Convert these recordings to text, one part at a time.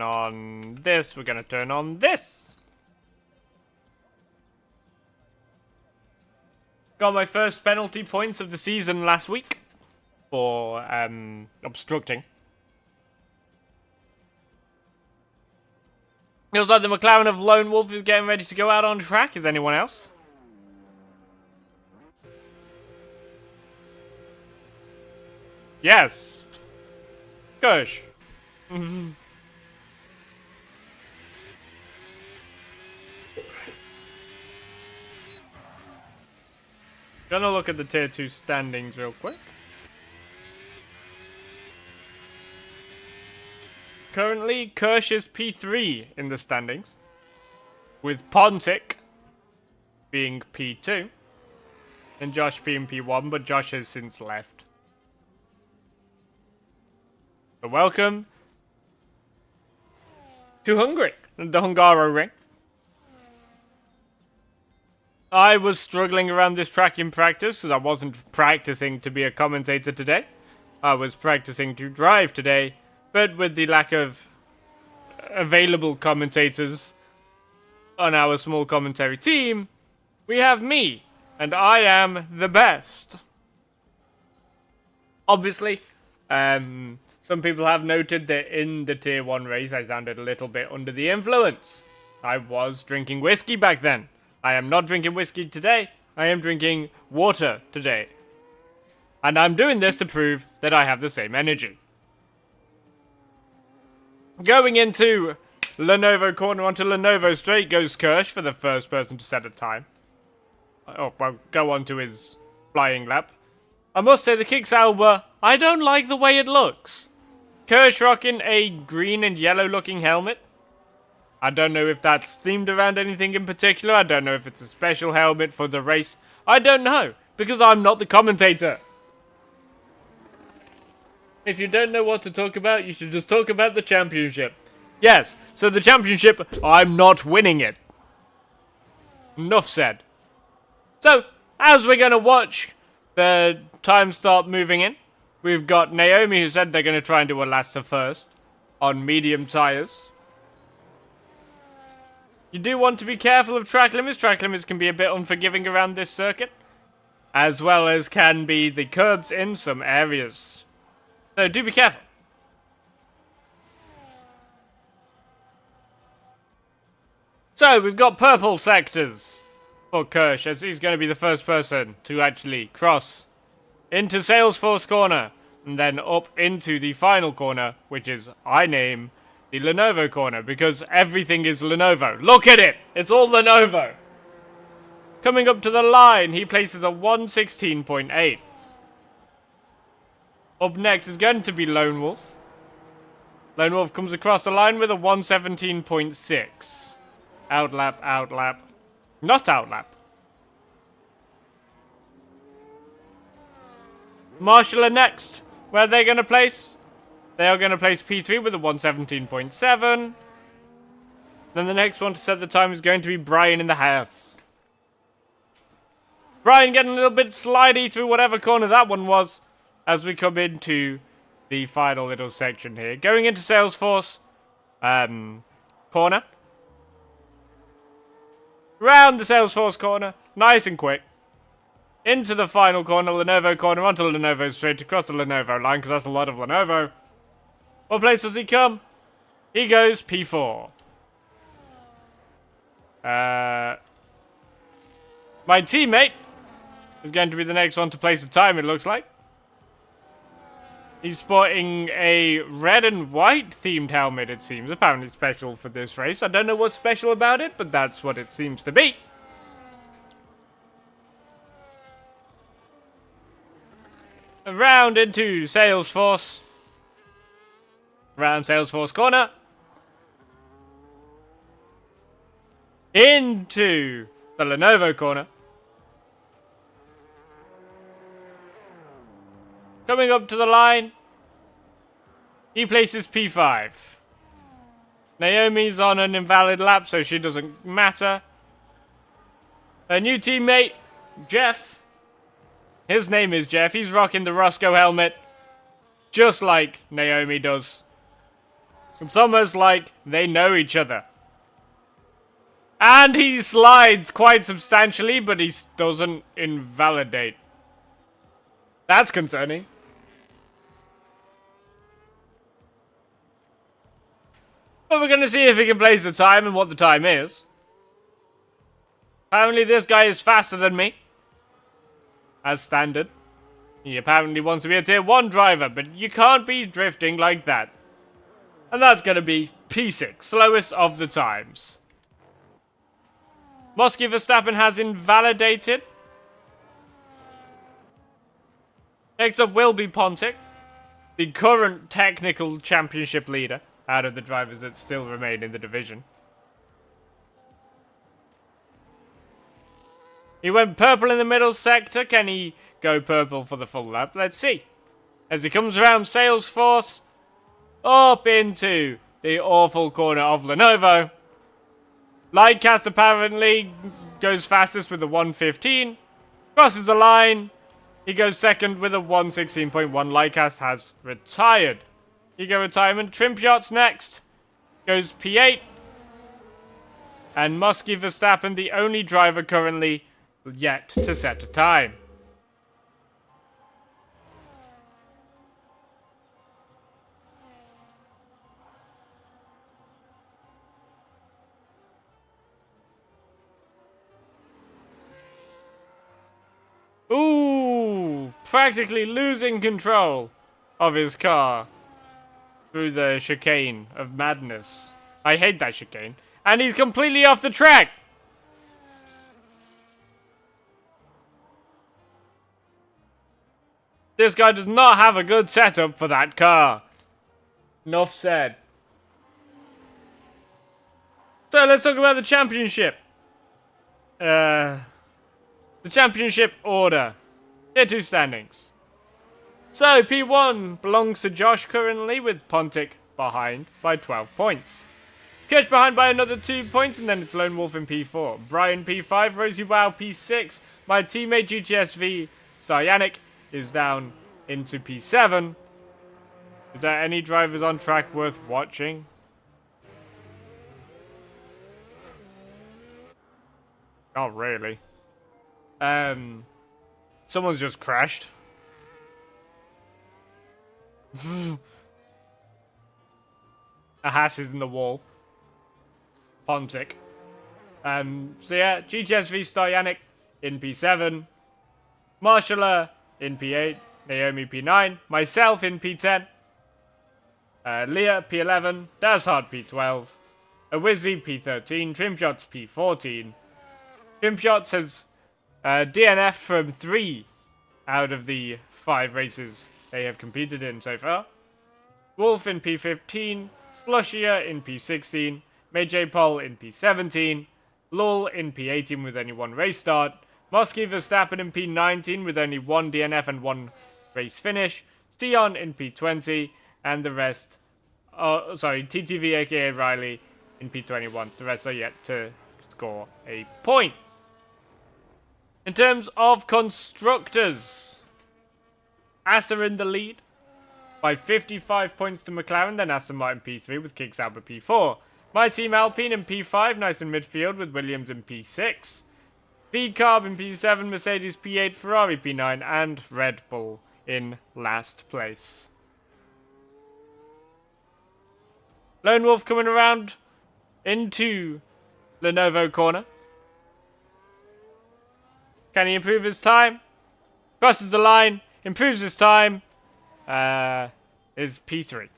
on this, we're gonna turn on this. Got my first penalty points of the season last week for obstructing. Feels like the McLaren of Lone Wolf is getting ready to go out on track. Is anyone else? Yes. Gosh. Gonna look at the tier 2 standings real quick. Currently, Kirsch is P3 in the standings, with Pontic being P2, and Josh being P1, but Josh has since left. So welcome to Hungary, the Hungaro ring. I was struggling around this track in practice because I wasn't practicing to be a commentator today. I was practicing to drive today, but with the lack of available commentators on our small commentary team, we have me, and I am the best. Obviously, some people have noted that in the tier 1 race I sounded a little bit under the influence. I was drinking whiskey back then. I am not drinking whiskey today. I am drinking water today. And I'm doing this to prove that I have the same energy. Going into Lenovo corner onto Lenovo straight goes Kirsch for the first person to set a time. Oh, well, go on to his flying lap. I must say the kick Sauber, I don't like the way it looks. Kirsch rocking a green and yellow looking helmet. I don't know if that's themed around anything in particular. I don't know if it's a special helmet for the race. I don't know, because I'm not the commentator. If you don't know what to talk about, you should just talk about the championship. Yes, so the championship, I'm not winning it. Enough said. So, as we're going to watch the time start moving in, we've got Naomi who said they're going to try and do a last to first on medium tyres. You do want to be careful of track limits. Track limits can be a bit unforgiving around this circuit, as well as can be the curbs in some areas. So do be careful. So we've got purple sectors for Kirsch, as he's going to be the first person to actually cross into Salesforce corner, and then up into the final corner, which is, I name, the Lenovo corner, because everything is Lenovo. Look at it! It's all Lenovo! Coming up to the line, he places a 116.8. Up next is going to be Lone Wolf. Lone Wolf comes across the line with a 117.6. Outlap, outlap. Not outlap. Marshall are next. Where are they going to place? They are going to place P3 with a 117.7. Then the next one to set the time is going to be Brian in the house. Brian getting a little bit slidey through whatever corner that one was as we come into the final little section here. Going into Salesforce corner. Round the Salesforce corner. Nice and quick. Into the final corner, Lenovo corner, onto Lenovo straight across the Lenovo line, because that's a lot of Lenovo. What place does he come? He goes P4. My teammate is going to be the next one to place a time, it looks like. He's sporting a red and white themed helmet, it seems. Apparently special for this race. I don't know what's special about it, but that's what it seems to be. Around into Salesforce. Around Salesforce corner. Into the Lenovo corner. Coming up to the line. He places P5. Naomi's on an invalid lap, so she doesn't matter. Her new teammate, Jeff. His name is Jeff. He's rocking the Roscoe helmet. Just like Naomi does. It's almost like they know each other. And he slides quite substantially, but he doesn't invalidate. That's concerning. But we're going to see if he can place the time and what the time is. Apparently this guy is faster than me. As standard. He apparently wants to be a tier 1 driver, but you can't be drifting like that. And that's going to be P6, slowest of the times. Mosky Verstappen has invalidated. Next up will be Pontic, the current technical championship leader out of the drivers that still remain in the division. He went purple in the middle sector. Can he go purple for the full lap? Let's see. As he comes around Salesforce, up into the awful corner of Lenovo. Lightcast apparently goes fastest with a 1:15. Crosses the line. He goes second with a 1:16.1. Lightcast has retired. Ego retirement. Trimshot's next. Goes P8. And Muskie Verstappen, the only driver currently yet to set a time. Ooh, practically losing control of his car through the chicane of madness. I hate that chicane. And he's completely off the track. This guy does not have a good setup for that car. Enough said. So let's talk about the championship. The championship order. Tier 2 standings. So, P1 belongs to Josh currently, with Pontic behind by 12 points. Kirch behind by another 2 points, and then it's Lone Wolf in P4. Brian P5, Rosie Wow P6. My teammate GTSV Staryanik is down into P7. Is there any drivers on track worth watching? Not really. Someone's just crashed. A Haas is in the wall. Pontic. So yeah, GTSV Staryanik in P7. Marshala in P8. Naomi P9. Myself in P10. Leah P11. Dazhard P12. Awizzy P13. Trimshots P14. Trimshots has DNF from 3 out of the 5 races they have competed in so far. Wolf in P15, Slushia in P16, Mayj Pol in P17, Lull in P18 with only 1 race start, Mosky Verstappen in P19 with only 1 DNF and 1 race finish, Sion in P20, and the rest, TTV aka Riley in P21. The rest are yet to score a point. In terms of constructors, Asa in the lead by 55 points to McLaren, then Aston Martin P3 with Kick Sauber P4. My team Alpine in P5, nice in midfield with Williams in P6. V-Carb in P7, Mercedes P8, Ferrari P9, and Red Bull in last place. Lone Wolf coming around into Lenovo corner. Can he improve his time? Crosses the line, improves his time. Is P3.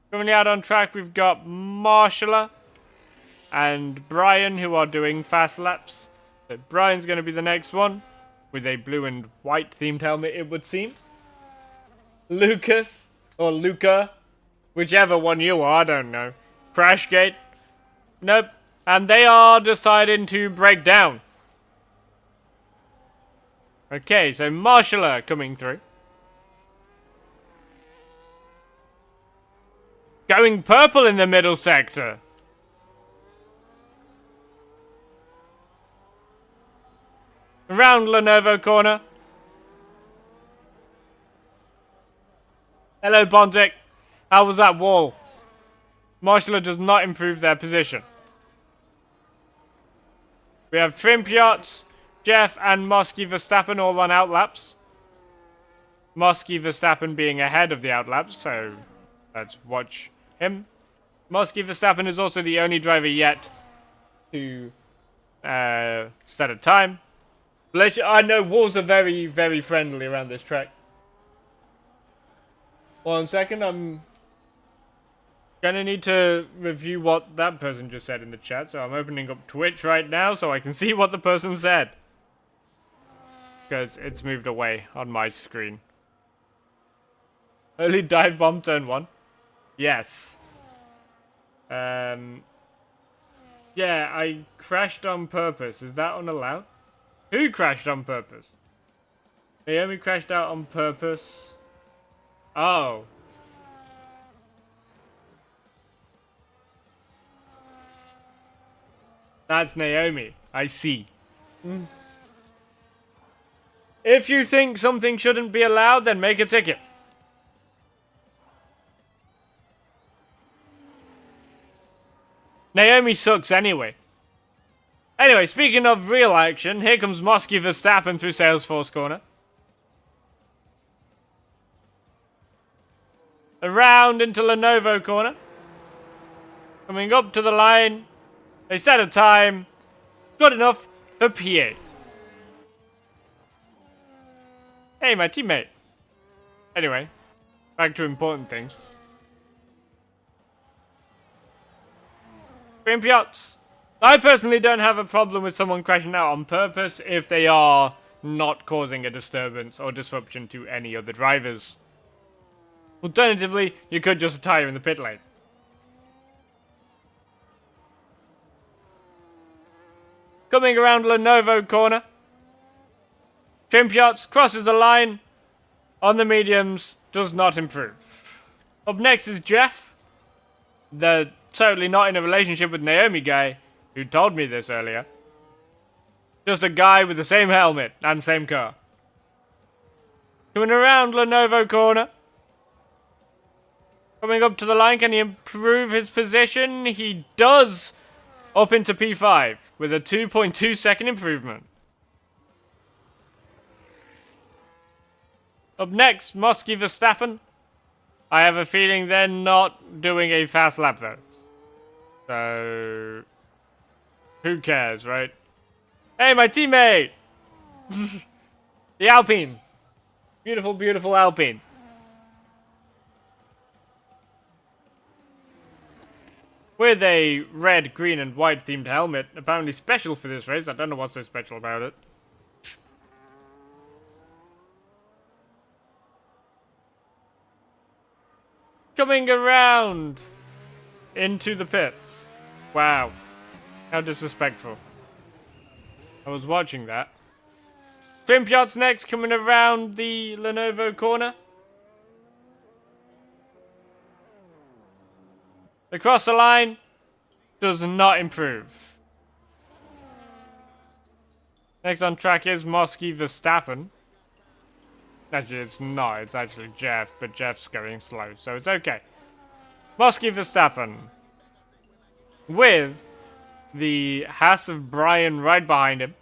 Currently out on track, we've got Marshala and Brian, who are doing fast laps. So Brian's going to be the next one with a blue and white themed helmet, it would seem. Lucas or Luca, whichever one you are, I don't know. Crashgate. Nope. And they are deciding to break down. Okay, so Marshala coming through. Going purple in the middle sector. Around Lenovo corner. Hello, Pontic. How was that wall? Marshaller does not improve their position. We have Trimpiot, Jeff, and Mosky Verstappen all on outlaps. Mosky Verstappen being ahead of the outlaps, so let's watch him. Mosky Verstappen is also the only driver yet to set a time. I know walls are very, very friendly around this track. 1 second, I'm gonna need to review what that person just said in the chat, so I'm opening up Twitch right now so I can see what the person said. Because it's moved away on my screen. Early dive bomb turn 1. Yes. Yeah, I crashed on purpose. Is that unallowed? Who crashed on purpose? Naomi crashed out on purpose. Oh. That's Naomi. I see. If you think something shouldn't be allowed, then make a ticket. Naomi sucks anyway. Anyway, speaking of real action, here comes Mosky Verstappen through Salesforce corner. Around into Lenovo corner. Coming up to the line. They set a time. Good enough for PA. Hey, my teammate. Anyway, back to important things. Trimpiot. I personally don't have a problem with someone crashing out on purpose if they are not causing a disturbance or disruption to any other drivers. Alternatively, you could just retire in the pit lane. Coming around Lenovo corner. Trimpiot crosses the line on the mediums, does not improve. Up next is Jeff. The totally not in a relationship with Naomi guy who told me this earlier. Just a guy with the same helmet and same car. Coming around Lenovo corner. Coming up to the line, can he improve his position? He does, up into P5 with a 2.2 second improvement. Up next, Mosky Verstappen. I have a feeling they're not doing a fast lap though. So, who cares, right? Hey, my teammate! The Alpine. Beautiful, beautiful Alpine. With a red, green, and white themed helmet. Apparently special for this race. I don't know what's so special about it. Coming around into the pits. Wow. How disrespectful. I was watching that. Trimpiot's next, coming around the Lenovo corner. Across the line. Does not improve. Next on track is Mosky Verstappen. Actually, it's not. It's actually Jeff, but Jeff's going slow, so it's okay. Mosky Verstappen. With the Haas of Brian right behind him.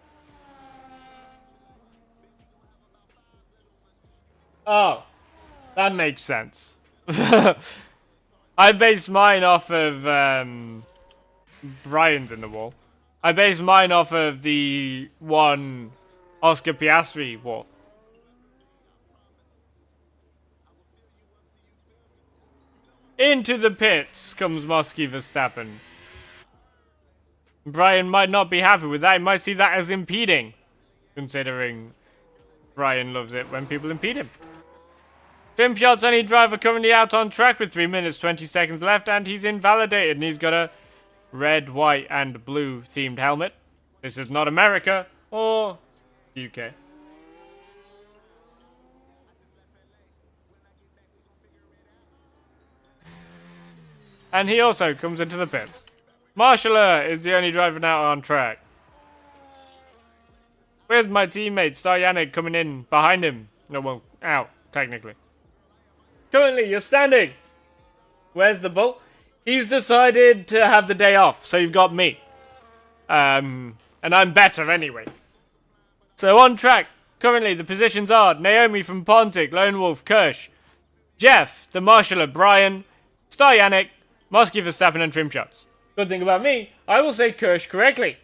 Oh, that makes sense. I based mine off of Brian's in the wall. I based mine off of the one Oscar Piastri wall. Into the pits comes Mosky Verstappen. Brian might not be happy with that. He might see that as impeding. Considering Brian loves it when people impede him. Trimpiot's only driver currently out on track with 3 minutes 20 seconds left, and he's invalidated, and he's got a red, white, and blue themed helmet. This is not America or UK. And he also comes into the pits. Marshaller is the only driver now on track. With my teammate Staryanik coming in behind him. No, well, out, technically. Currently, you're standing. Where's the bull? He's decided to have the day off, so you've got me. And I'm better anyway. So on track, currently the positions are Naomi from Pontic, Lone Wolf, Kirsch, Jeff, the Marshaller, Brian, Star Yannick, Mosky, Verstappen, and Trim Shots. Good thing about me, I will say Kirsch correctly.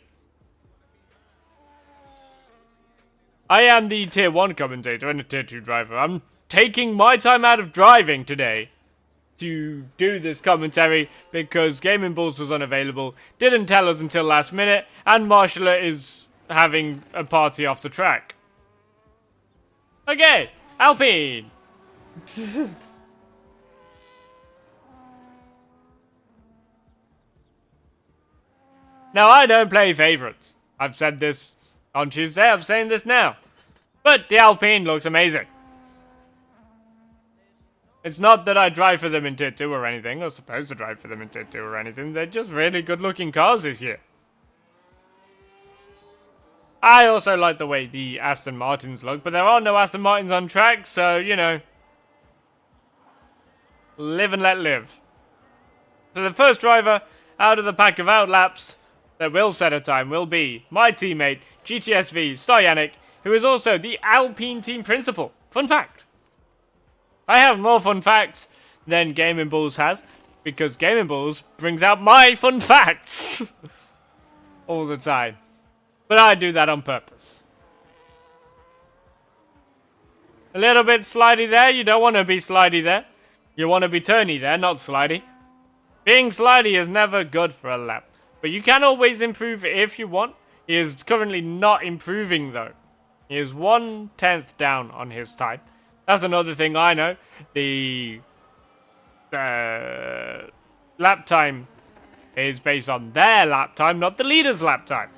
I am the Tier 1 commentator and a Tier 2 driver. I'm taking my time out of driving today to do this commentary because Gaming Bulls was unavailable, didn't tell us until last minute, and Marshaller is having a party off the track. Okay, Alpine. Now, I don't play favourites. I've said this on Tuesday, I'm saying this now. But the Alpine looks amazing. It's not that I drive for them in Tier 2 or anything, or supposed to drive for them in Tier 2 or anything. They're just really good looking cars this year. I also like the way the Aston Martins look, but there are no Aston Martins on track, so, you know. Live and let live. So the first driver out of the pack of outlaps that will set a time will be my teammate, GTSV Star Yannick, who is also the Alpine team principal. Fun fact. I have more fun facts than Gaming Bulls has, because Gaming Bulls brings out my fun facts all the time. But I do that on purpose. A little bit slidey there. You don't want to be slidey there. You want to be turny there, not slidey. Being slidey is never good for a lap. But you can always improve if you want. He is currently not improving though. He is 1/10 down on his time. That's another thing I know. The lap time is based on their lap time, not the leader's lap time.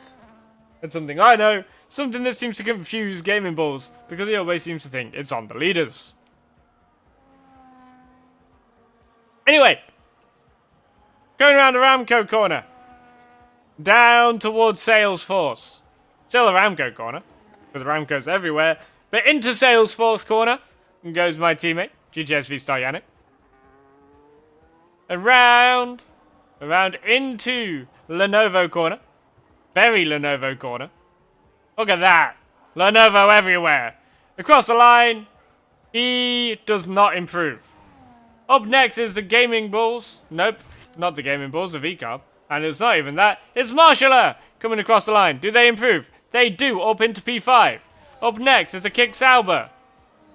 That's something I know. Something that seems to confuse Gaming Bulls, because he always seems to think it's on the leaders. Anyway, going around Aramco corner. Down towards Salesforce. Still Aramco corner, with Aramcos everywhere. But into Salesforce corner goes my teammate, GTSV Star Yannick. Around into Lenovo corner. Very Lenovo corner. Look at that. Lenovo everywhere. Across the line, he does not improve. Up next is the Gaming Bulls. Nope, not the Gaming Bulls, the V-Carb. And it's not even that. It's Marshaller coming across the line. Do they improve? They do, up into P5. Up next is a Kick Sauber.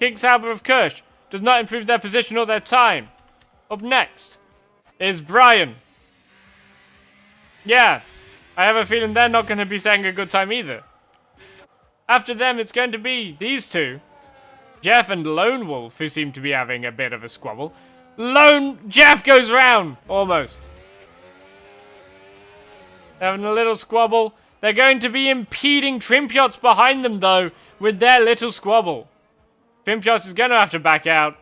Kick Sauber of Kirsch does not improve their position or their time. Up next is Brian. Yeah, I have a feeling they're not going to be saying a good time either. After them, it's going to be these two. Jeff and Lone Wolf, who seem to be having a bit of a squabble. Jeff goes round, almost. Having a little squabble. They're going to be impeding Trimpiot's behind them, though, with their little squabble. Trimpiot is going to have to back out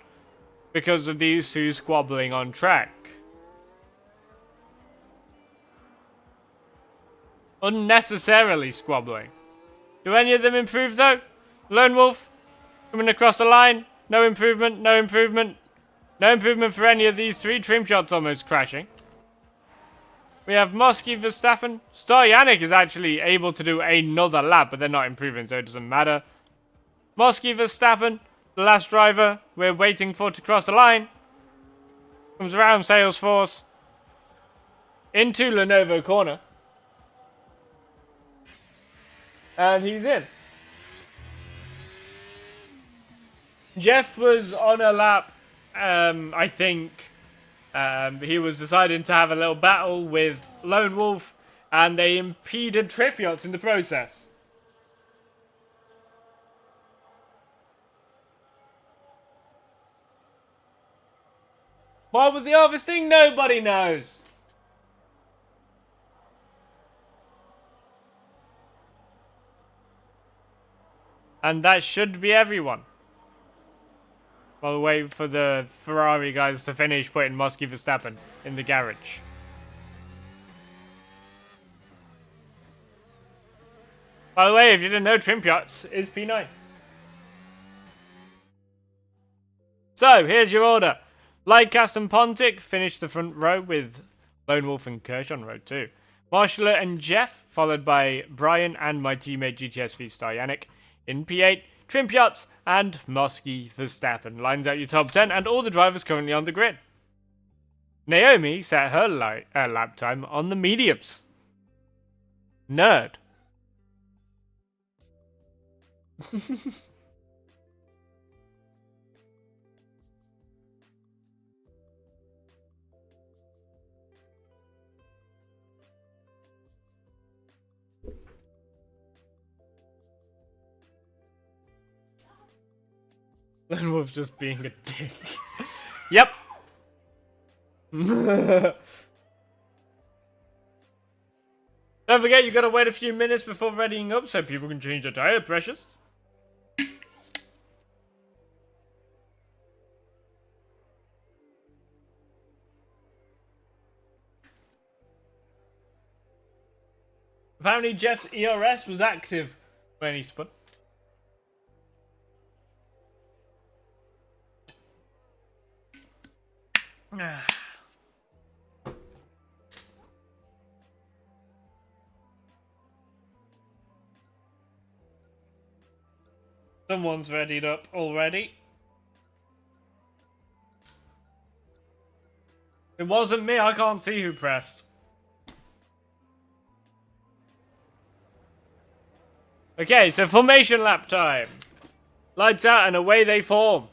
because of these two squabbling on track. Unnecessarily squabbling. Do any of them improve, though? Lone Wolf coming across the line. No improvement, no improvement. No improvement for any of these three. Trimpiot's almost crashing. We have Mosky, Verstappen. Star Yannick is actually able to do another lap, but they're not improving, so it doesn't matter. Mosky, Verstappen, the last driver we're waiting for to cross the line. Comes around Salesforce. Into Lenovo corner. And he's in. Jeff was on a lap, I think. He was deciding to have a little battle with Lone Wolf, and they impeded Trimpiot in the process. Why was he harvesting? Nobody knows. And that should be everyone. While we wait for the Ferrari guys to finish putting Mosky Verstappen in the garage. By the way, if you didn't know, Trimpiot is P9. So, here's your order. Lightcast and Pontic finish the front row with Lone Wolf and Kirsch on road 2. Marshall and Jeff, followed by Brian and my teammate GTSV Star Yannick. In P8, Trimp Yachts and Mosky Verstappen lines out your top 10 and all the drivers currently on the grid. Naomi set her lap time on the mediums. Nerd. Lone Wolf's just being a dick. Yep. Don't forget, you gotta wait a few minutes before readying up so people can change their tire pressures. Apparently Jeff's ERS was active when he spun. Someone's readied up already. It wasn't me, I can't see who pressed. Okay, so formation lap time. Lights out and away they form.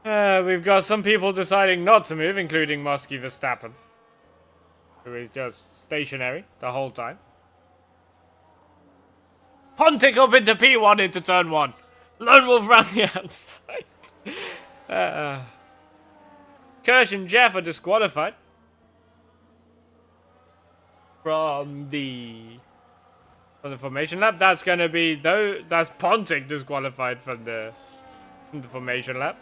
We've got some people deciding not to move, including Mosky Verstappen, who is just stationary the whole time. Pontic up into P1 into turn 1. Lone Wolf round the outside. Kirsch and Jeff are disqualified from the formation lap. That's gonna be that's Pontic disqualified from the formation lap.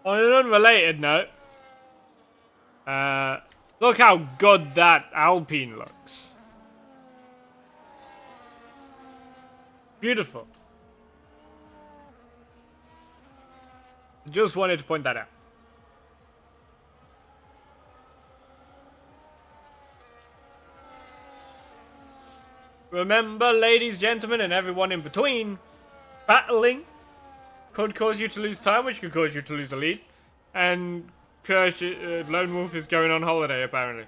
On an unrelated note, look how good that Alpine looks. Beautiful. Just wanted to point that out. Remember, ladies, gentlemen, and everyone in between, battling could cause you to lose time, which could cause you to lose a lead. And Kirsch, Lone Wolf is going on holiday, apparently.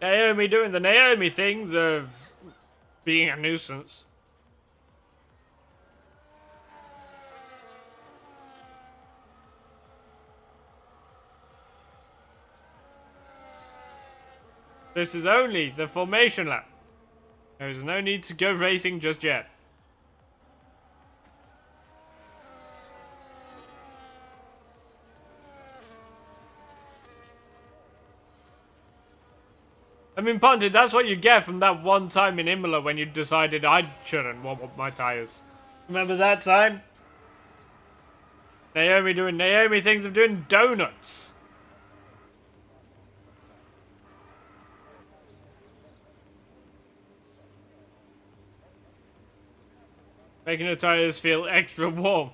Naomi doing the Naomi things of being a nuisance. This is only the formation lap. There is no need to go racing just yet. I mean, Ponted, that's what you get from that one time in Imola when you decided I shouldn't warm up my tyres. Remember that time? Naomi doing Naomi things of doing donuts. Making the tyres feel extra warm.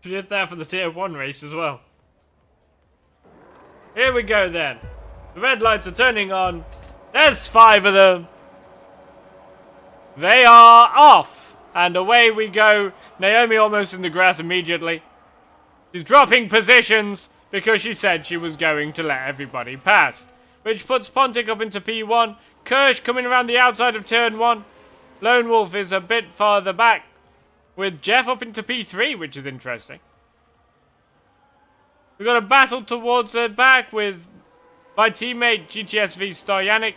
She did that for the tier 1 race as well. Here we go then. The red lights are turning on. There's 5 of them. They are off. And away we go. Naomi almost in the grass immediately. She's dropping positions because she said she was going to let everybody pass. Which puts Pontic up into P1. Kirsch coming around the outside of turn 1. Lone Wolf is a bit farther back. With Jeff up into P3, which is interesting. We've got a battle towards the back with my teammate GTSV Star Yannick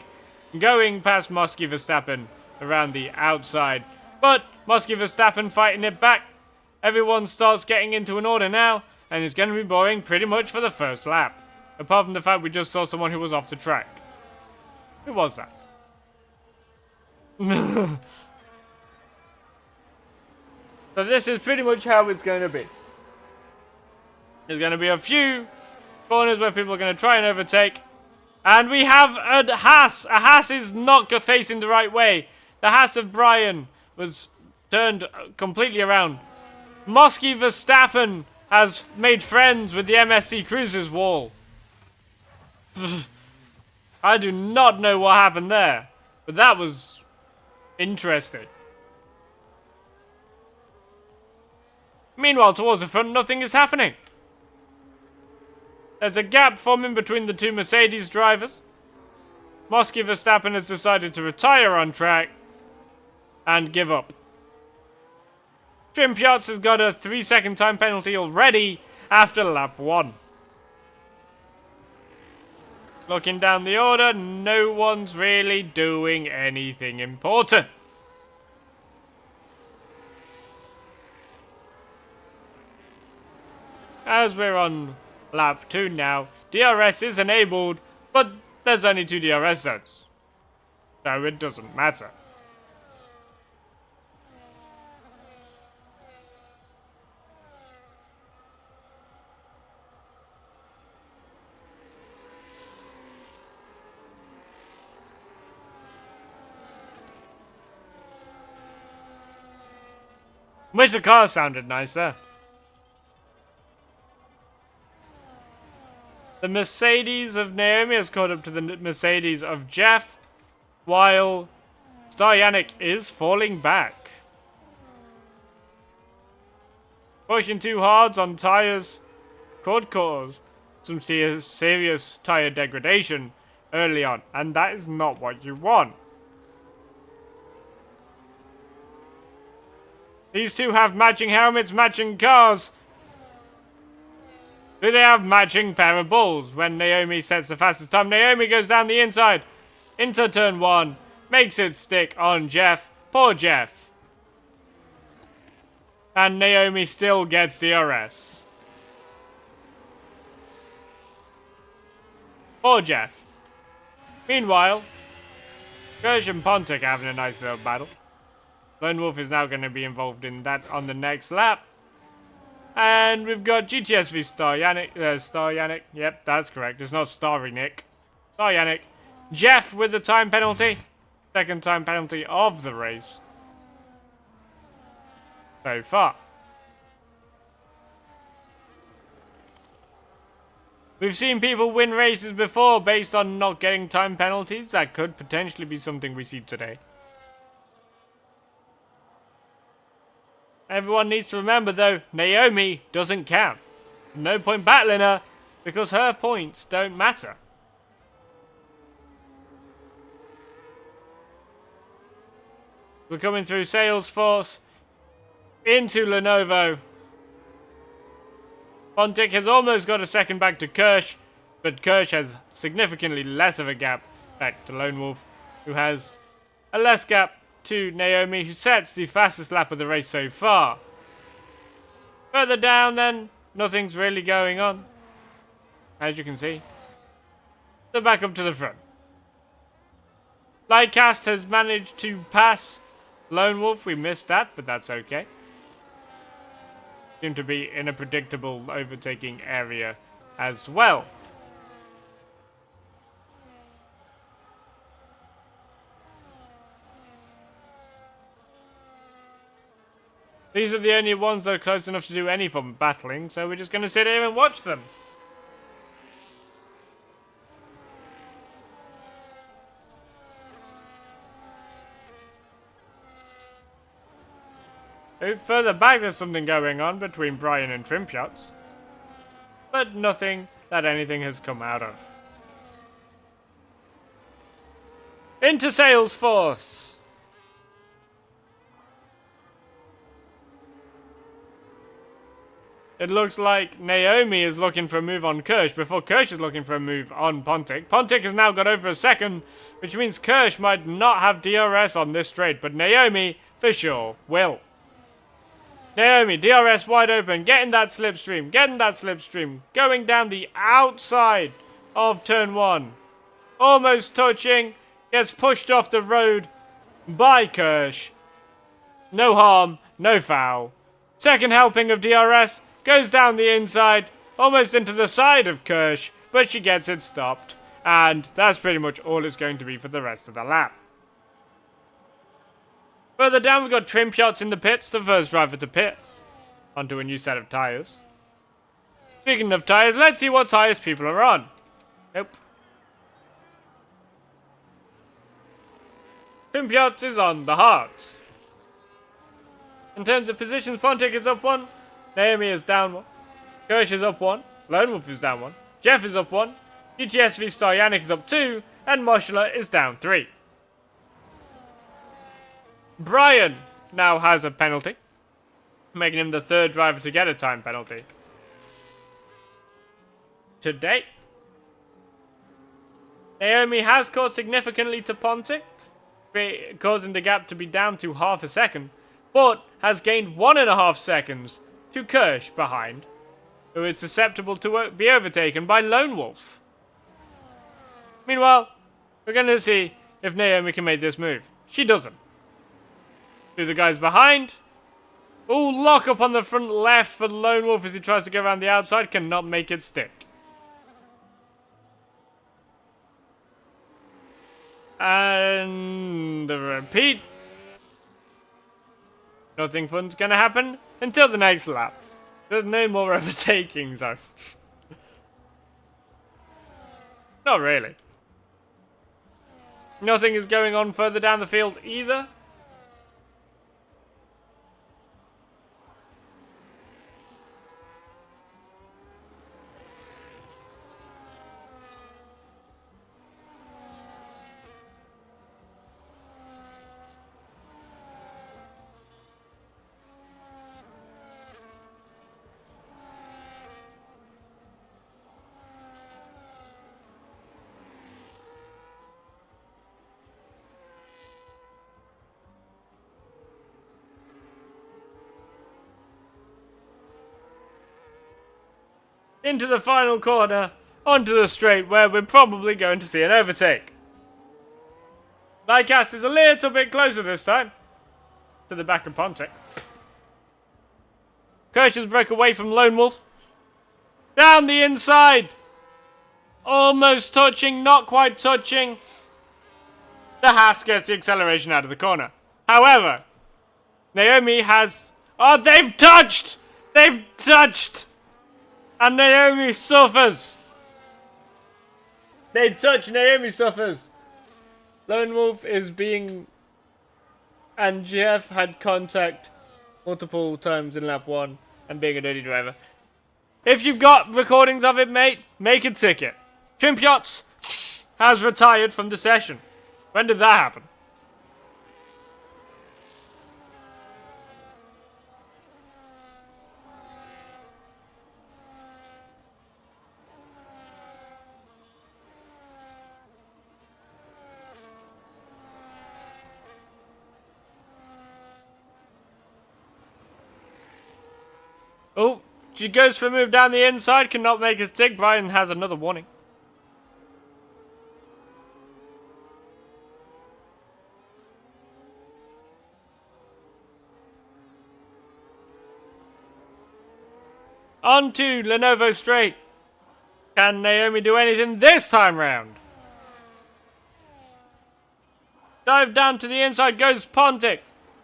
going past Mosky Verstappen around the outside. But Mosky Verstappen fighting it back. Everyone starts getting into an order now, and it's going to be boring pretty much for the first lap. Apart from the fact we just saw someone who was off the track. Who was that? So this is pretty much how it's going to be. There's going to be a few corners where people are going to try and overtake. And we have a Haas. A Haas is not facing the right way. The Haas of Brian was turned completely around. Mosky Verstappen has made friends with the MSC Cruises wall. I do not know what happened there, but that was interesting. Meanwhile, towards the front, nothing is happening. There's a gap forming between the two Mercedes drivers. Mosky Verstappen has decided to retire on track and give up. Trim Yachts has got a 3-second time penalty already after lap 1. Looking down the order, no one's really doing anything important. As we're on lap 2 now, DRS is enabled, but there's only 2 DRS zones, so it doesn't matter. Wish the car sounded nicer. The Mercedes of Naomi has caught up to the Mercedes of Jeff, while Staryanik is falling back. Pushing too hard on tyres could cause some serious tyre degradation early on, and that is not what you want. These two have matching helmets, matching cars. Do they have matching pair of balls? When Naomi sets the fastest time, Naomi goes down the inside into turn 1, makes it stick on Jeff. Poor Jeff. And Naomi still gets DRS. Poor Jeff. Meanwhile, Gersh and Pontic are having a nice little battle. Lone Wolf is now going to be involved in that on the next lap. And we've got GTS v Staryanik. Yep, that's correct. It's not Starry Nick. Staryanik. Jeff with the time penalty. Second time penalty of the race. So far. We've seen people win races before based on not getting time penalties. That could potentially be something we see today. Everyone needs to remember, though, Naomi doesn't count. No point battling her, because her points don't matter. We're coming through Salesforce, into Lenovo. Pontic has almost got a second back to Kirsch, but Kirsch has significantly less of a gap back to Lone Wolf, who has a less gap to Naomi, who sets the fastest lap of the race so far. Further down then, nothing's really going on, as you can see. So back up to the front. Lightcast has managed to pass Lone Wolf. We missed that, but that's okay. Seem to be in a predictable overtaking area as well. These are the only ones that are close enough to do any form of battling, so we're just going to sit here and watch them. Further back, there's something going on between Brian and Trim Shots, but nothing that anything has come out of. Into Salesforce. It looks like Naomi is looking for a move on Kirsch before Kirsch is looking for a move on Pontic. Pontic has now got over a second, which means Kirsch might not have DRS on this straight, but Naomi, for sure, will. Naomi, DRS wide open, getting that slipstream, going down the outside of turn 1. Almost touching, gets pushed off the road by Kirsch. No harm, no foul. Second helping of DRS goes down the inside, almost into the side of Kirsch, but she gets it stopped. And that's pretty much all it's going to be for the rest of the lap. Further down, we've got Trimpiot's in the pits, the first driver to pit. Onto a new set of tyres. Speaking of tyres, let's see what tyres people are on. Nope. Trimpiot is on the hards. In terms of positions, Pontic is up 1, Naomi is down 1, Kirsch is up 1, Lone Wolf is down 1, Jeff is up 1, UTSV star Yannick is up 2, and Moshula is down 3. Brian now has a penalty, making him the third driver to get a time penalty today. Naomi has caught significantly to Pontic, causing the gap to be down to half a second, but has gained 1.5 seconds to Kirsch behind, who is susceptible to be overtaken by Lone Wolf. Meanwhile, we're going to see if Naomi can make this move. She doesn't. To the guys behind. Ooh, lock up on the front left for Lone Wolf as he tries to go around the outside. Cannot make it stick. And the repeat. Nothing fun's gonna happen until the next lap. There's no more overtaking zones. Not really. Nothing is going on further down the field either. Into the final corner, onto the straight where we're probably going to see an overtake. Lycast is a little bit closer this time to the back of Pontic. Kirsch has broke away from Lone Wolf. Down the inside. Almost touching, not quite touching. The Haas gets the acceleration out of the corner. However, Naomi has... Oh, they've touched! They've touched! And Naomi suffers. They touch, Naomi suffers. Lone Wolf is being... And Jeff had contact multiple times in lap 1 and being a dirty driver. If you've got recordings of it, mate, make a ticket. Trimpiot has retired from the session. When did that happen? Oh, she goes for a move down the inside, cannot make it stick. Brian has another warning. On to Lenovo straight. Can Naomi do anything this time round? Dive down to the inside goes Pontic.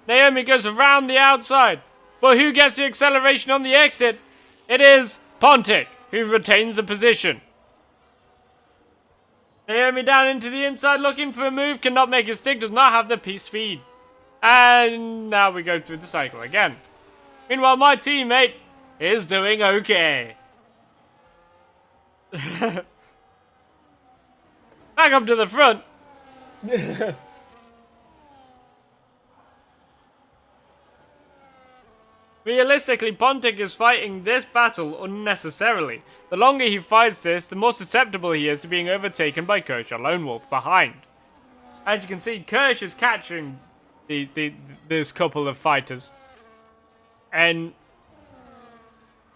Naomi goes around the outside. But who gets the acceleration on the exit? It is Pontic, who retains the position. Naomi down into the inside looking for a move, cannot make it stick, does not have the speed. And now we go through the cycle again. Meanwhile, my teammate is doing okay. Back up to the front. Realistically, Pontic is fighting this battle unnecessarily. The longer he fights this, the more susceptible he is to being overtaken by Kirsch or Lone Wolf behind. As you can see, Kirsch is catching this couple of fighters. And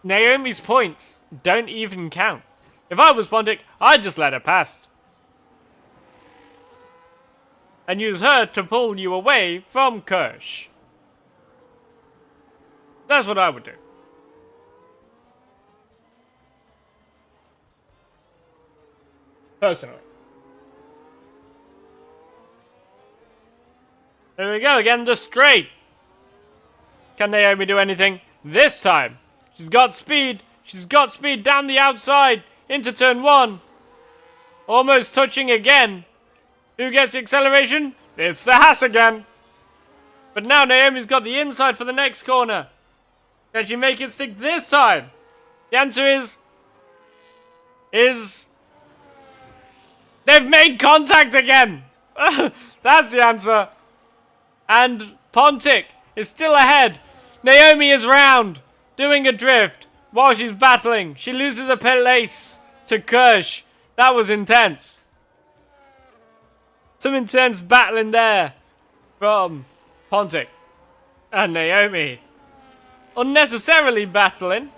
Naomi's points don't even count. If I was Pontic, I'd just let her pass. And use her to pull you away from Kirsch. That's what I would do. Personally. There we go, again, the straight. Can Naomi do anything this time? She's got speed. She's got speed down the outside into turn 1. Almost touching again. Who gets the acceleration? It's the Haas again. But now Naomi's got the inside for the next corner. Can she make it stick this time? The answer is... They've made contact again! That's the answer. And Pontic is still ahead. Naomi is round, doing a drift while she's battling. She loses a place to Kirsch. That was intense. Some intense battling there from Pontic and Naomi. Unnecessarily battling,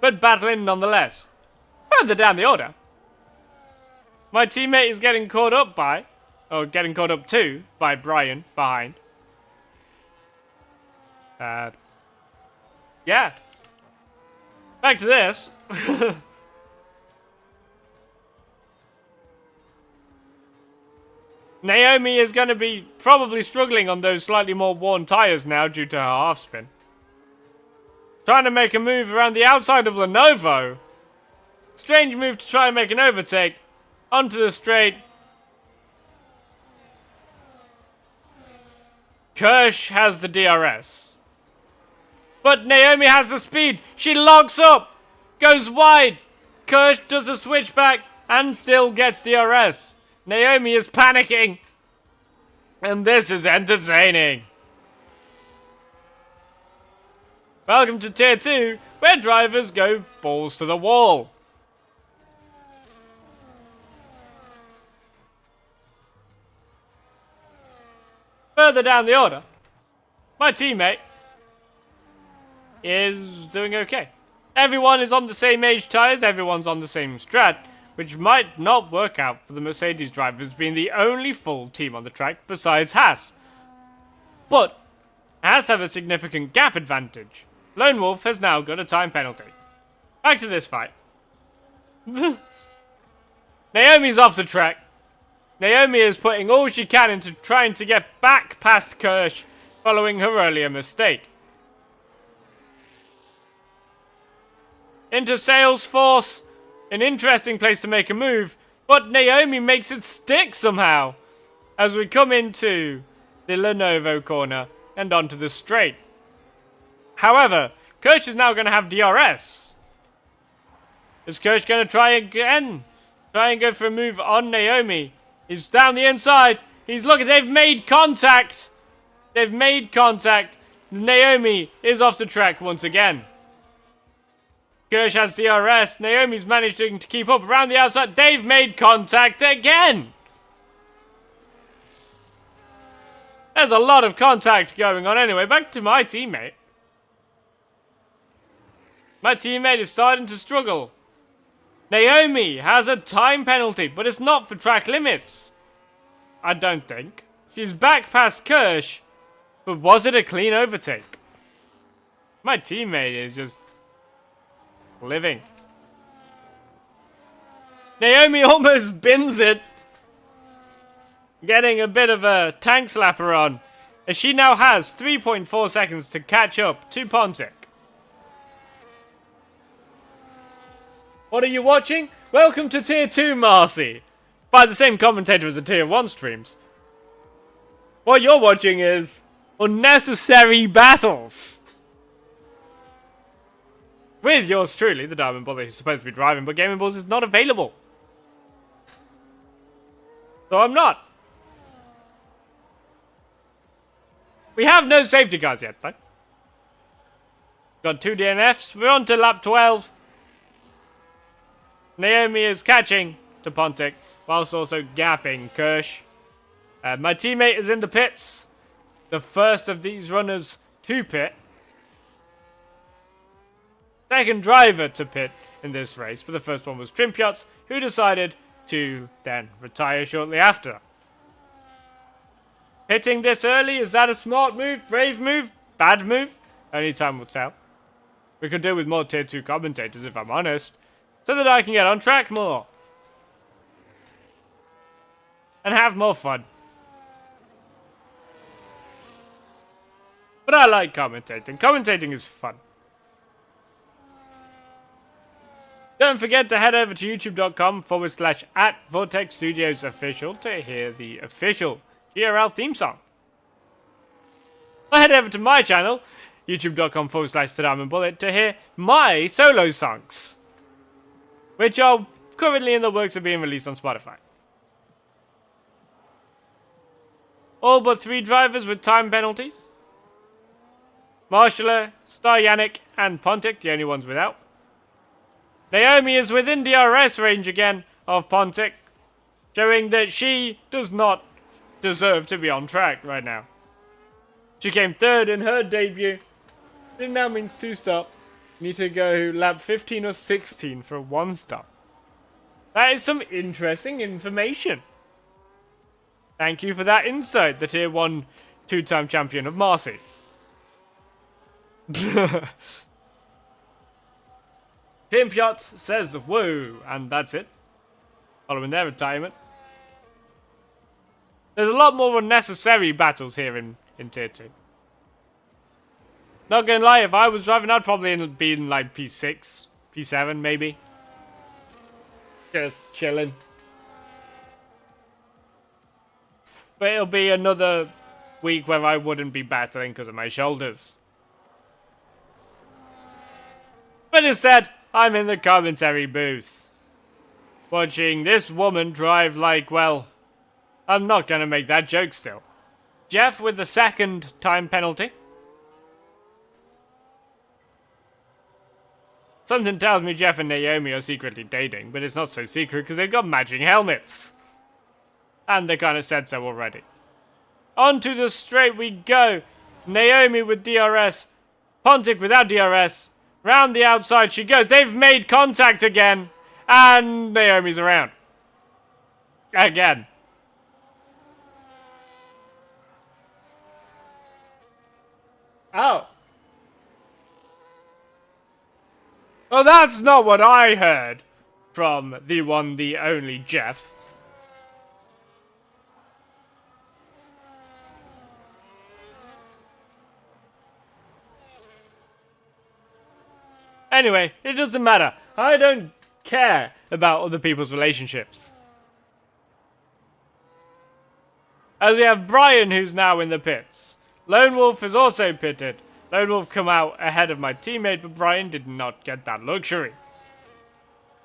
but battling nonetheless. Further down the order, my teammate is getting caught up to by Brian behind. Yeah. Back to this. Naomi is going to be probably struggling on those slightly more worn tyres now due to her half spin. Trying to make a move around the outside of Lenovo. Strange move to try and make an overtake. Onto the straight. Kirsch has the DRS. But Naomi has the speed. She locks up. Goes wide. Kirsch does a switchback and still gets DRS. Naomi is panicking. And this is entertaining. Welcome to Tier 2, where drivers go balls to the wall. Further down the order, my teammate is doing okay. Everyone is on the same age tyres, everyone's on the same strat, which might not work out for the Mercedes drivers being the only full team on the track besides Haas. But Haas have a significant gap advantage. Lone Wolf has now got a time penalty. Back to this fight. Naomi's off the track. Naomi is putting all she can into trying to get back past Kirsch following her earlier mistake. Into Salesforce, an interesting place to make a move, but Naomi makes it stick somehow as we come into the Lenovo corner and onto the straight. However, Kirsch is now going to have DRS. Is Kirsch going to try again? Try and go for a move on Naomi. He's down the inside. He's looking. They've made contact. They've made contact. Naomi is off the track once again. Kirsch has DRS. Naomi's managing to keep up around the outside. They've made contact again. There's a lot of contact going on anyway. Back to my teammate. My teammate is starting to struggle. Naomi has a time penalty, but it's not for track limits. I don't think. She's back past Kirsch, but was it a clean overtake? My teammate is just living. Naomi almost bins it. Getting a bit of a tank slapper on, as she now has 3.4 seconds to catch up to Pontic. What are you watching? Welcome to Tier 2, Marcy. By the same commentator as the Tier 1 streams. What you're watching is Unnecessary Battles. With yours truly, the Diamond Bull who's supposed to be driving, but Gaming Bulls is not available. So I'm not. We have no safety cars yet, though. Got 2 DNFs. We're on to lap 12. Naomi is catching to Pontic, whilst also gapping Kirsch. My teammate is in the pits. The first of these runners to pit. Second driver to pit in this race, but the first one was Trimpiotz, who decided to then retire shortly after. Pitting this early, is that a smart move, brave move, bad move? Only time will tell. We could do with more tier 2 commentators, if I'm honest, so that I can get on track more. And have more fun. But I like commentating. Commentating is fun. Don't forget to head over to youtube.com/@VortexStudiosOfficial to hear the official GRL theme song. Or head over to my channel, youtube.com/TheDiamondBullet, to hear my solo songs, which are currently in the works of being released on Spotify. All but 3 drivers with time penalties. Marshaller, Star Yannick, and Pontic, the only ones without. Naomi is within DRS range again of Pontic, showing that she does not deserve to be on track right now. She came 3rd in her debut. It now means 2 stop. Need to go lap 15 or 16 for 1 stop. That is some interesting information. Thank you for that insight, the tier 1 2-time champion of Marcy. Tim Piotz says woo, and that's it. Following their retirement. There's a lot more unnecessary battles here in tier 2. Not gonna lie, if I was driving, I'd probably be in like P6, P7 maybe. Just chilling. But it'll be another week where I wouldn't be battling because of my shoulders. But instead, I'm in the commentary booth, watching this woman drive like, well, I'm not gonna make that joke still. Jeff with the 2nd time penalty. Something tells me Jeff and Naomi are secretly dating, but it's not so secret because they've got matching helmets. And they kind of said so already. Onto the straight we go. Naomi with DRS. Pontic without DRS. Round the outside she goes. They've made contact again. And Naomi's around. Again. Oh. Well, that's not what I heard from the one, the only Jeff. Anyway, it doesn't matter. I don't care about other people's relationships. As we have Brian, who's now in the pits. Lone Wolf is also pitted. Lone Wolf come out ahead of my teammate, but Brian did not get that luxury.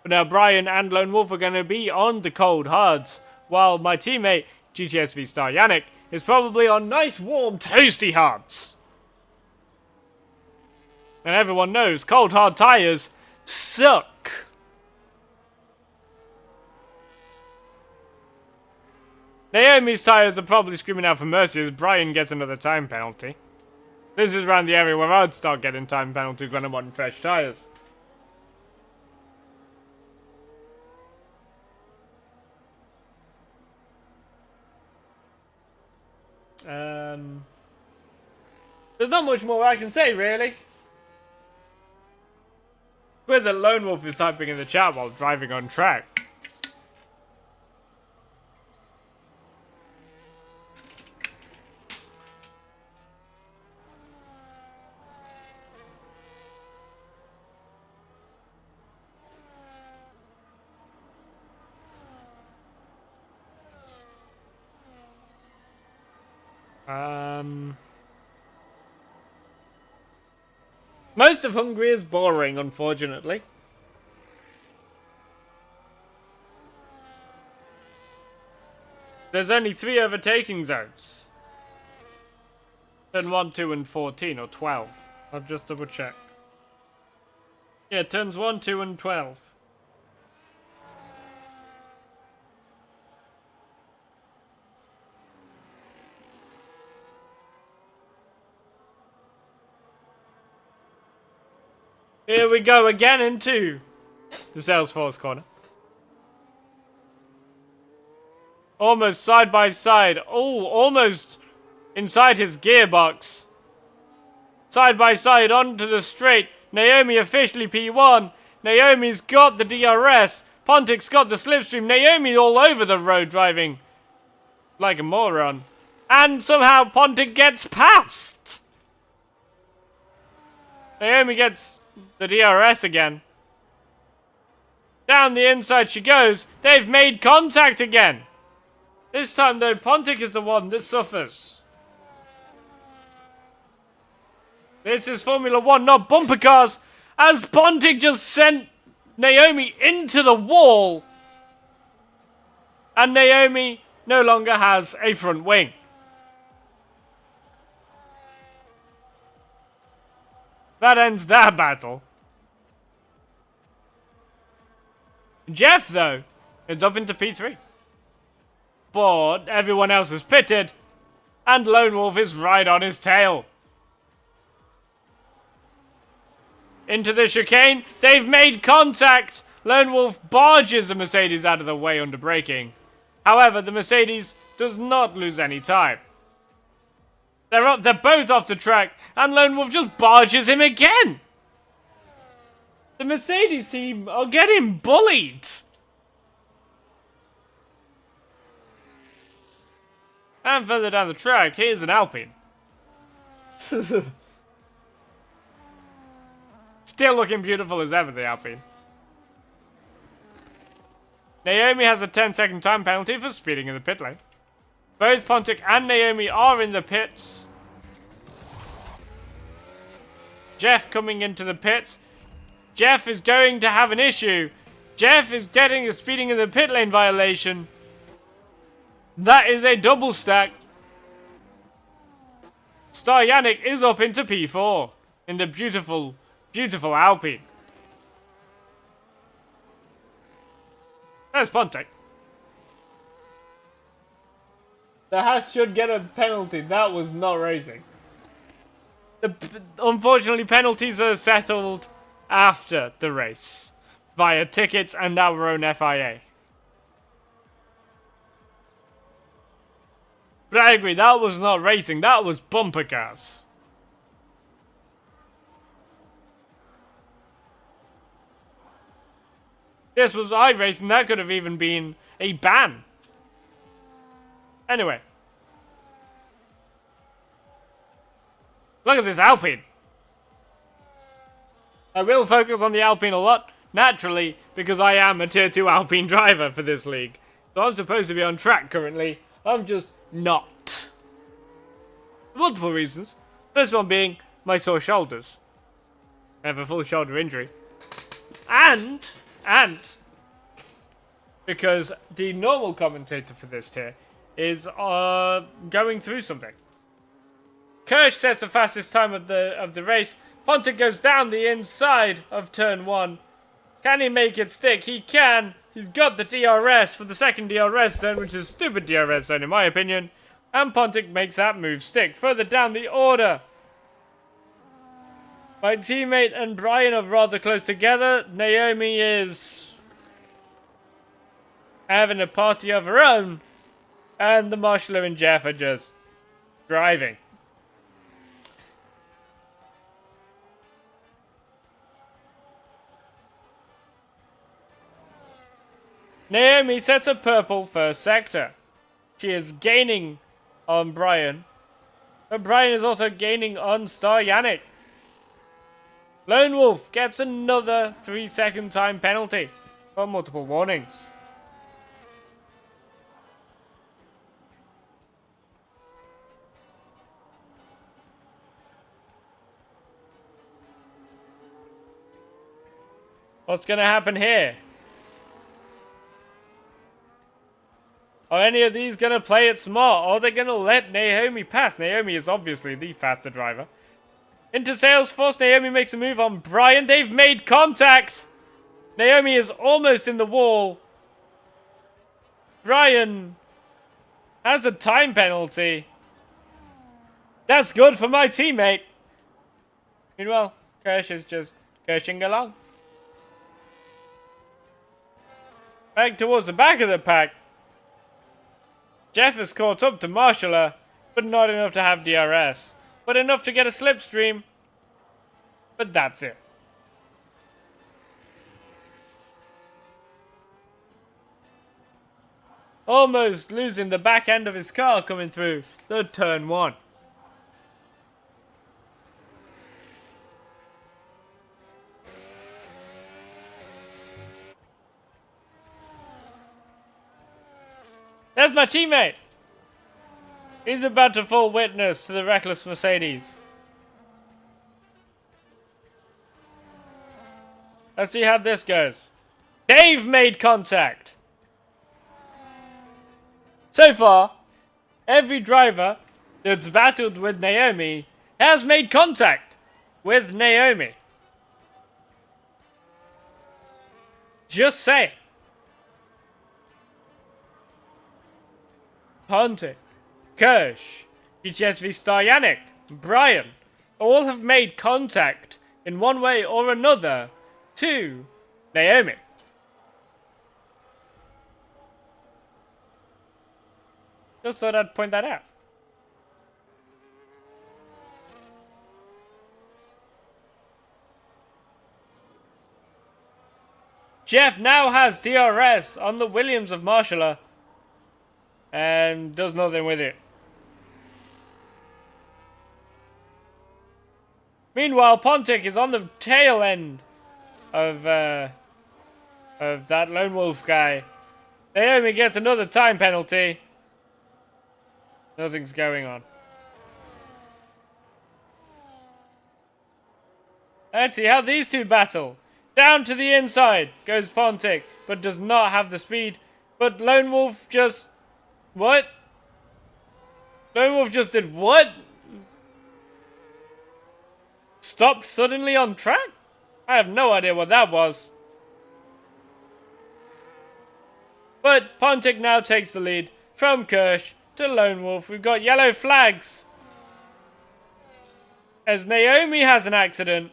But now Brian and Lone Wolf are going to be on the cold hards, while my teammate, GTSV Star Yannick, is probably on nice warm toasty hards. And everyone knows cold hard tires suck. Naomi's tires are probably screaming out for mercy as Brian gets another time penalty. This is around the area where I'd start getting time penalties when I'm on fresh tires. There's not much more I can say, really. Where the Lone Wolf is typing in the chat while driving on track. Most of Hungary is boring, unfortunately. There's only 3 overtaking zones. Turn 1, 2, and 14, or 12. I'll just double check. Yeah, turns 1, 2, and 12. Here we go again into the Salesforce corner. Almost side by side. Oh, almost inside his gearbox. Side by side onto the straight. Naomi officially P1. Naomi's got the DRS. Pontic's got the slipstream. Naomi all over the road driving like a moron. And somehow Pontic gets past. Naomi gets the DRS again. Down the inside she goes. They've made contact again. This time though, Pontic is the one that suffers. This is Formula 1, not bumper cars, as Pontic just sent Naomi into the wall. And Naomi no longer has a front wing. That ends that battle. Jeff, though, is up into P3. But everyone else is pitted, and Lone Wolf is right on his tail. Into the chicane, they've made contact. Lone Wolf barges a Mercedes out of the way under braking. However, the Mercedes does not lose any time. They're both off the track, and Lone Wolf just barges him again. The Mercedes team are getting bullied. And further down the track, here's an Alpine. Still looking beautiful as ever, the Alpine. Naomi has a 10-second time penalty for speeding in the pit lane. Both Pontic and Naomi are in the pits. Jeff coming into the pits. Jeff is going to have an issue. Jeff is getting a speeding in the pit lane violation. That is a double stack. Star Yannick is up into P4 in the beautiful, beautiful Alpine. There's Pontic. The Haas should get a penalty. That was not racing. Unfortunately, penalties are settled after the race via tickets and our own FIA. But I agree, that was not racing, that was bumper cars. This was iRacing, that could have even been a ban. Anyway. Look at this Alpine. I will focus on the Alpine a lot, naturally, because I am a Tier 2 Alpine driver for this league. So I'm supposed to be on track currently, I'm just not. Multiple reasons. First one being my sore shoulders. I have a full shoulder injury. And because the normal commentator for this tier is going through something. Kirsch sets the fastest time of the race. Pontic goes down the inside of turn 1. Can he make it stick? He can. He's got the DRS for the second DRS zone, which is a stupid DRS zone in my opinion. And Pontic makes that move stick. Further down the order. My teammate and Brian are rather close together. Naomi is having a party of her own. And the Marshallo and Jeff are just driving. Naomi sets a purple first sector. She is gaining on Brian. But Brian is also gaining on Star Yannick. Lone Wolf gets another 3-second time penalty for multiple warnings. What's going to happen here? Are any of these going to play it smart? Or are they going to let Naomi pass? Naomi is obviously the faster driver. Into Salesforce, Naomi makes a move on Brian. They've made contact. Naomi is almost in the wall. Brian has a time penalty. That's good for my teammate. Meanwhile, Kirsch is just Kirsching along. Back towards the back of the pack. Jeff has caught up to Marshallo, but not enough to have DRS. But enough to get a slipstream. But that's it. almost losing the back end of his car coming through the turn 1. There's my teammate! He's about to fall witness to the reckless Mercedes. Let's see how this goes. They've made contact! So far, every driver that's battled with Naomi has made contact with Naomi. Just say. Pontic, Kirsch, GTSV Star Yannick, Brian, all have made contact in one way or another to Naomi. Just thought I'd point that out. Jeff now has DRS on the Williams of Marshallah and does nothing with it. Meanwhile, Pontic is on the tail end of that Lone Wolf guy. Naomi gets another time penalty. Nothing's going on. Let's see how these two battle. Down to the inside goes Pontic, but does not have the speed. But Lone Wolf just... What? Lone Wolf just did what? Stopped suddenly on track? I have no idea what that was. But Pontic now takes the lead from Kirsch to Lone Wolf. We've got yellow flags as Naomi has an accident.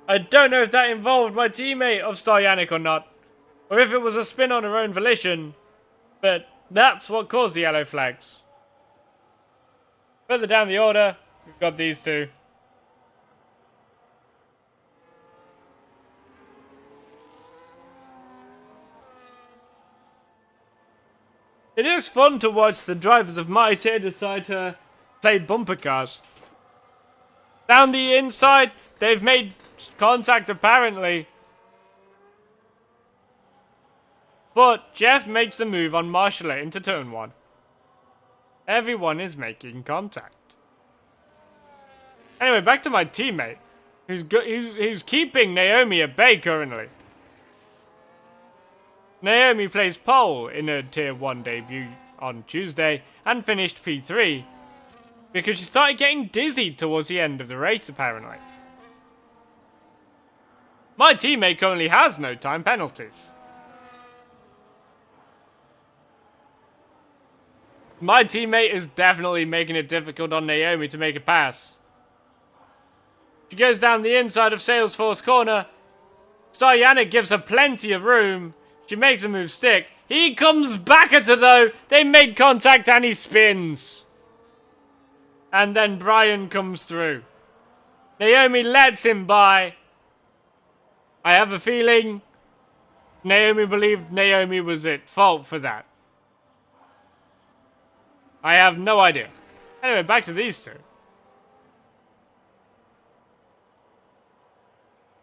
I don't know if that involved my teammate of Star Yannick or not, or if it was a spin on her own volition, but that's what caused the yellow flags. Further down the order, we've got these two. It is fun to watch the drivers of my tier decide to play bumper cars. Down the inside, they've made contact apparently. But Jeff makes the move on Marshallah into turn 1. Everyone is making contact. Anyway, back to my teammate, who's keeping Naomi at bay currently. Naomi plays pole in her tier 1 debut on Tuesday and finished P3 because she started getting dizzy towards the end of the race apparently. My teammate currently has no time penalties. My teammate is definitely making it difficult on Naomi to make a pass. She goes down the inside of Salesforce corner. Star Yannick gives her plenty of room. She makes a move stick. He comes back at her though. They made contact and he spins. And then Brian comes through. Naomi lets him by. I have a feeling Naomi believed Naomi was at fault for that. I have no idea. Anyway, back to these two.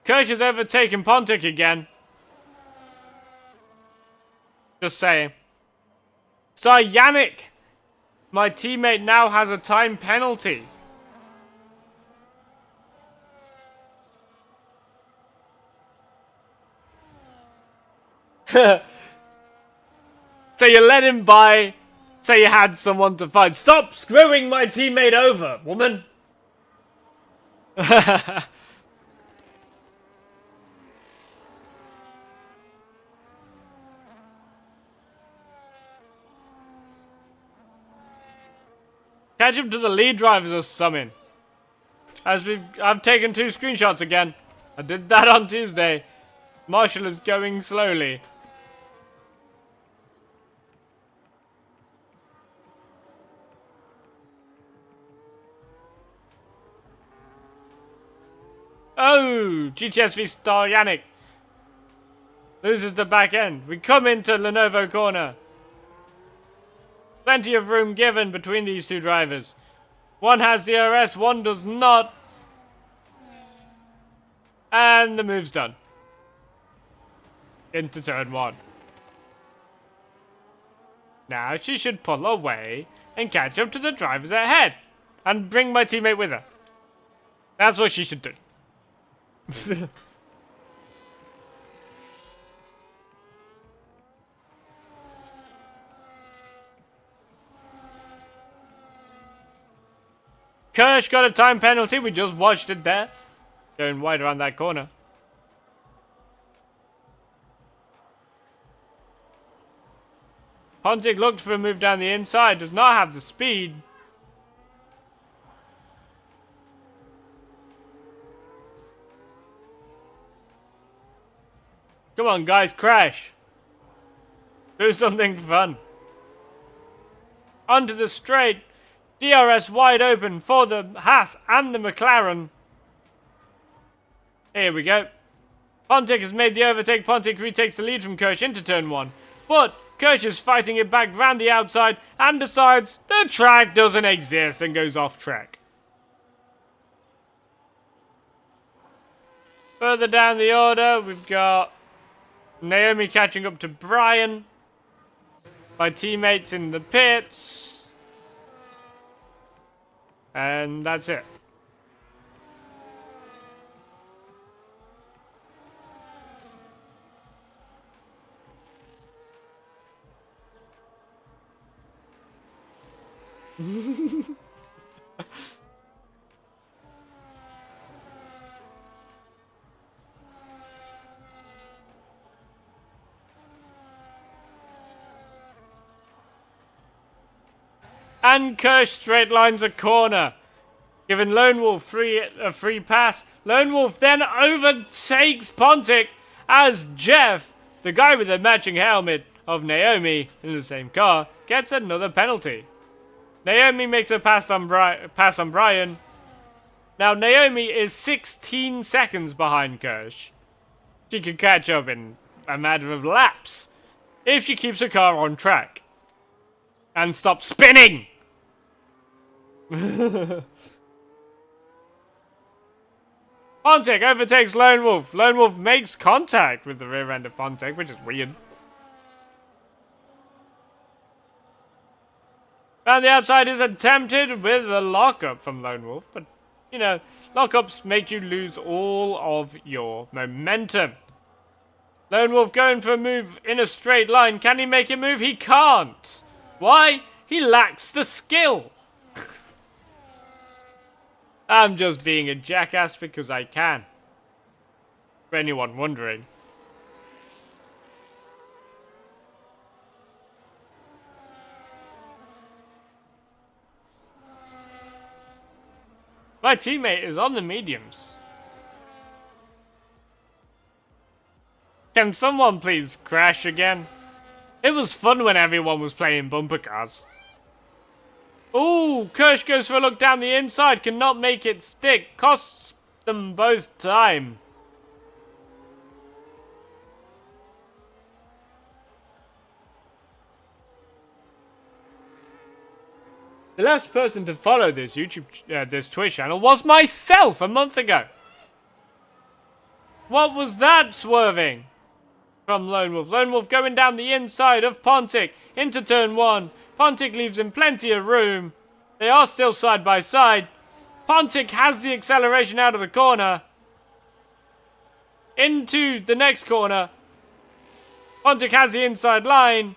Kirsch has overtaken Pontic again. Just saying. Star Yannick, my teammate, now has a time penalty. So you let him by, so you had someone to fight. Stop screwing my teammate over, woman. Catch him to the lead drivers or something. I've taken 2 screenshots again. I did that on Tuesday. Marshall is going slowly. Oh, GTSV Star Yannick. Loses the back end. We come into Lenovo corner. Plenty of room given between these two drivers. One has the DRS, one does not. And the move's done. Into turn 1. Now she should pull away and catch up to the drivers ahead. And bring my teammate with her. That's what she should do. Kirsch got a time penalty. We just watched it there. Going wide around that corner. Pontic looked for a move down the inside. Does not have the speed. Come on, guys, crash. Do something fun. Onto the straight. DRS wide open for the Haas and the McLaren. Here we go. Pontic has made the overtake. Pontic retakes the lead from Kirsch into turn 1. But Kirsch is fighting it back round the outside and decides the track doesn't exist and goes off track. Further down the order, we've got Naomi catching up to Brian. My teammates in the pits. And that's it. And Kirsch straight lines a corner, giving Lone Wolf a free pass. Lone Wolf then overtakes Pontic as Jeff, the guy with the matching helmet of Naomi in the same car, gets another penalty. Naomi makes a pass on Brian. Now Naomi is 16 seconds behind Kirsch. She can catch up in a matter of laps if she keeps her car on track and stops spinning. Pontic overtakes Lone Wolf. Lone Wolf makes contact with the rear end of Pontic, which is weird. And the outside is attempted with a lockup from Lone Wolf, but, you know, lockups make you lose all of your momentum. Lone Wolf going for a move in a straight line. Can he make a move? He can't. Why? He lacks the skill. I'm just being a jackass because I can. For anyone wondering. My teammate is on the mediums. Can someone please crash again? It was fun when everyone was playing bumper cars. Ooh, Kirsch goes for a look down the inside, cannot make it stick, costs them both time. The last person to follow this this Twitch channel was myself a month ago. What was that swerving from Lone Wolf? Lone Wolf going down the inside of Pontic into turn 1. Pontic leaves him plenty of room. They are still side by side. Pontic has the acceleration out of the corner. Into the next corner. Pontic has the inside line.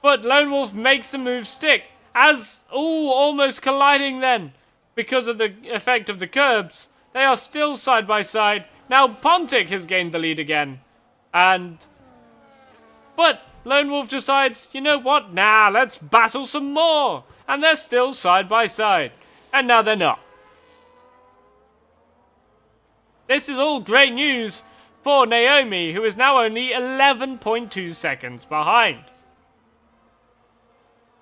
But Lone Wolf makes the move stick. As, ooh, almost colliding then. Because of the effect of the curbs. They are still side by side. Now Pontic has gained the lead again. But Lone Wolf decides, you know what? Nah, let's battle some more. And they're still side by side. And now they're not. This is all great news for Naomi, who is now only 11.2 seconds behind.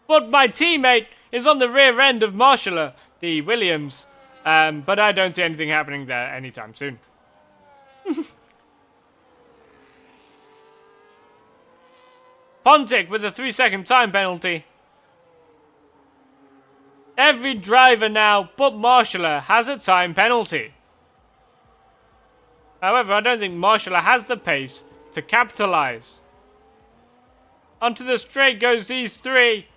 But my teammate is on the rear end of Marshallah, the Williams. But I don't see anything happening there anytime soon. Pontic with a 3-second time penalty. Every driver now but Marshaller has a time penalty. However, I don't think Marshaller has the pace to capitalise. Onto the straight goes these three.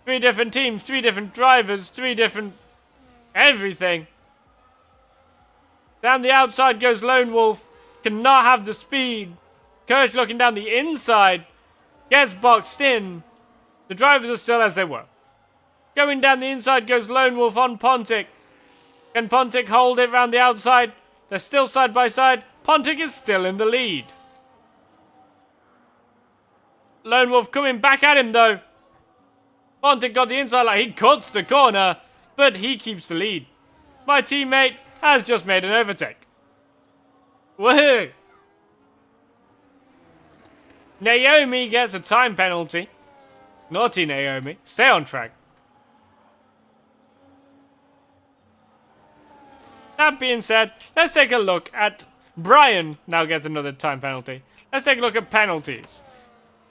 3 different teams, 3 different drivers, 3 different everything. Down the outside goes Lone Wolf. Cannot have the speed. Kirsch looking down the inside. Gets boxed in. The drivers are still as they were. Going down the inside goes Lone Wolf on Pontic. Can Pontic hold it round the outside? They're still side by side. Pontic is still in the lead. Lone Wolf coming back at him though. Pontic got the inside line. He cuts the corner, but he keeps the lead. My teammate has just made an overtake. Woohoo! Naomi gets a time penalty. Naughty Naomi. Stay on track. That being said, let's take a look at Brian. Now gets another time penalty. Let's take a look at penalties.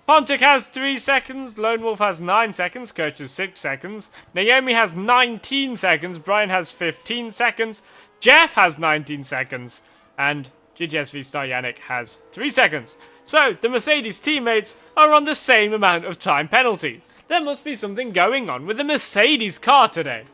Pontic has 3 seconds, Lone Wolf has 9 seconds, Kirsch has 6 seconds, Naomi has 19 seconds, Brian has 15 seconds, Jeff has 19 seconds, and GGSV Star Yannick has 3 seconds. So, the Mercedes teammates are on the same amount of time penalties. There must be something going on with the Mercedes car today.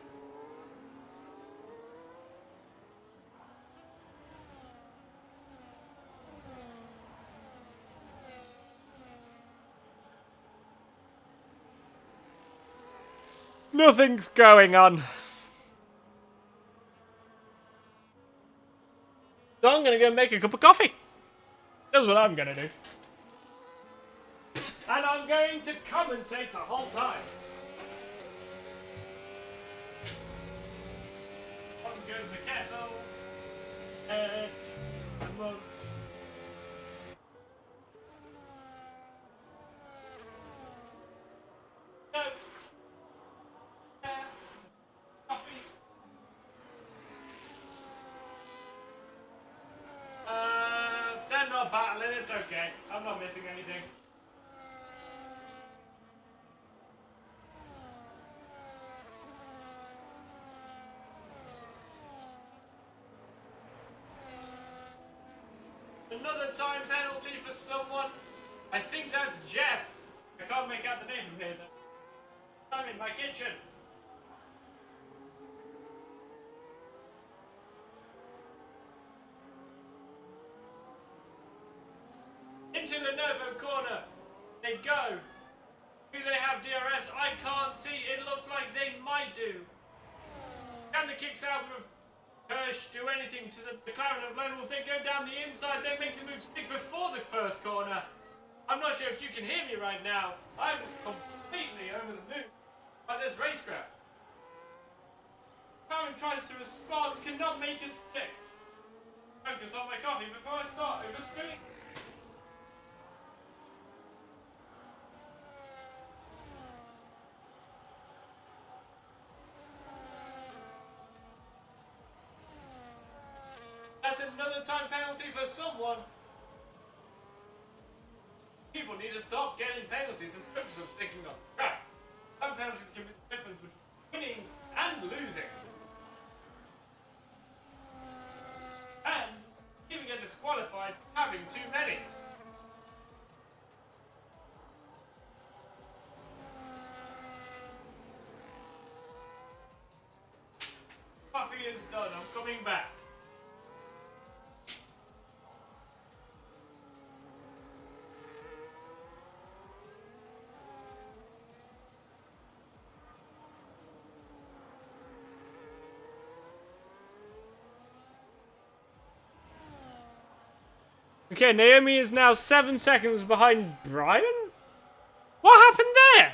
Nothing's going on. So I'm gonna go make a cup of coffee. That's what I'm gonna do. And I'm going to commentate the whole time. On goes the kettle. The mug. No. Coffee. They're not battling, it's okay. I'm not missing anything. Another time penalty for someone. I think that's Jeff. I can't make out the name from here though. I'm in my kitchen. Into Lenovo corner. They go. Do they have DRS? I can't see. It looks like they might do. Can the kicks out of Kirsch do anything to the McLaren of Lone Wolf? They go down the inside. They make the move stick before the first corner. I'm not sure if you can hear me right now. I'm completely over the moon by this racecraft. McLaren tries to respond, cannot make it stick. Focus on my coffee before I start overspinning. That's another time penalty for someone. People need to stop getting penalties and focus on sticking on track. Time penalties can be the difference between winning and losing. And even get disqualified for having too many. Coffee is done, I'm coming back. Okay, Naomi is now 7 seconds behind Brian? What happened there?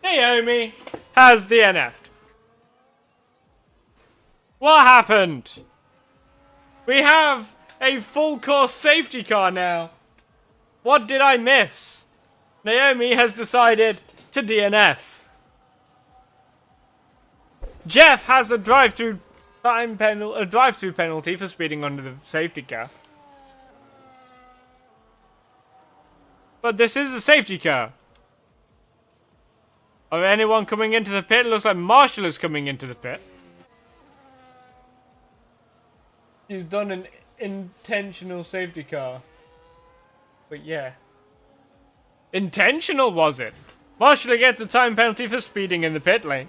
Naomi has DNF'd. What happened? We have a full course safety car now. What did I miss? Naomi has decided to DNF. Jeff has a drive-through penalty for speeding under the safety car. But this is a safety car. Or anyone coming into the pit? It looks like Marshall is coming into the pit. He's done an intentional safety car. But yeah. Intentional, was it? Marshall gets a time penalty for speeding in the pit lane.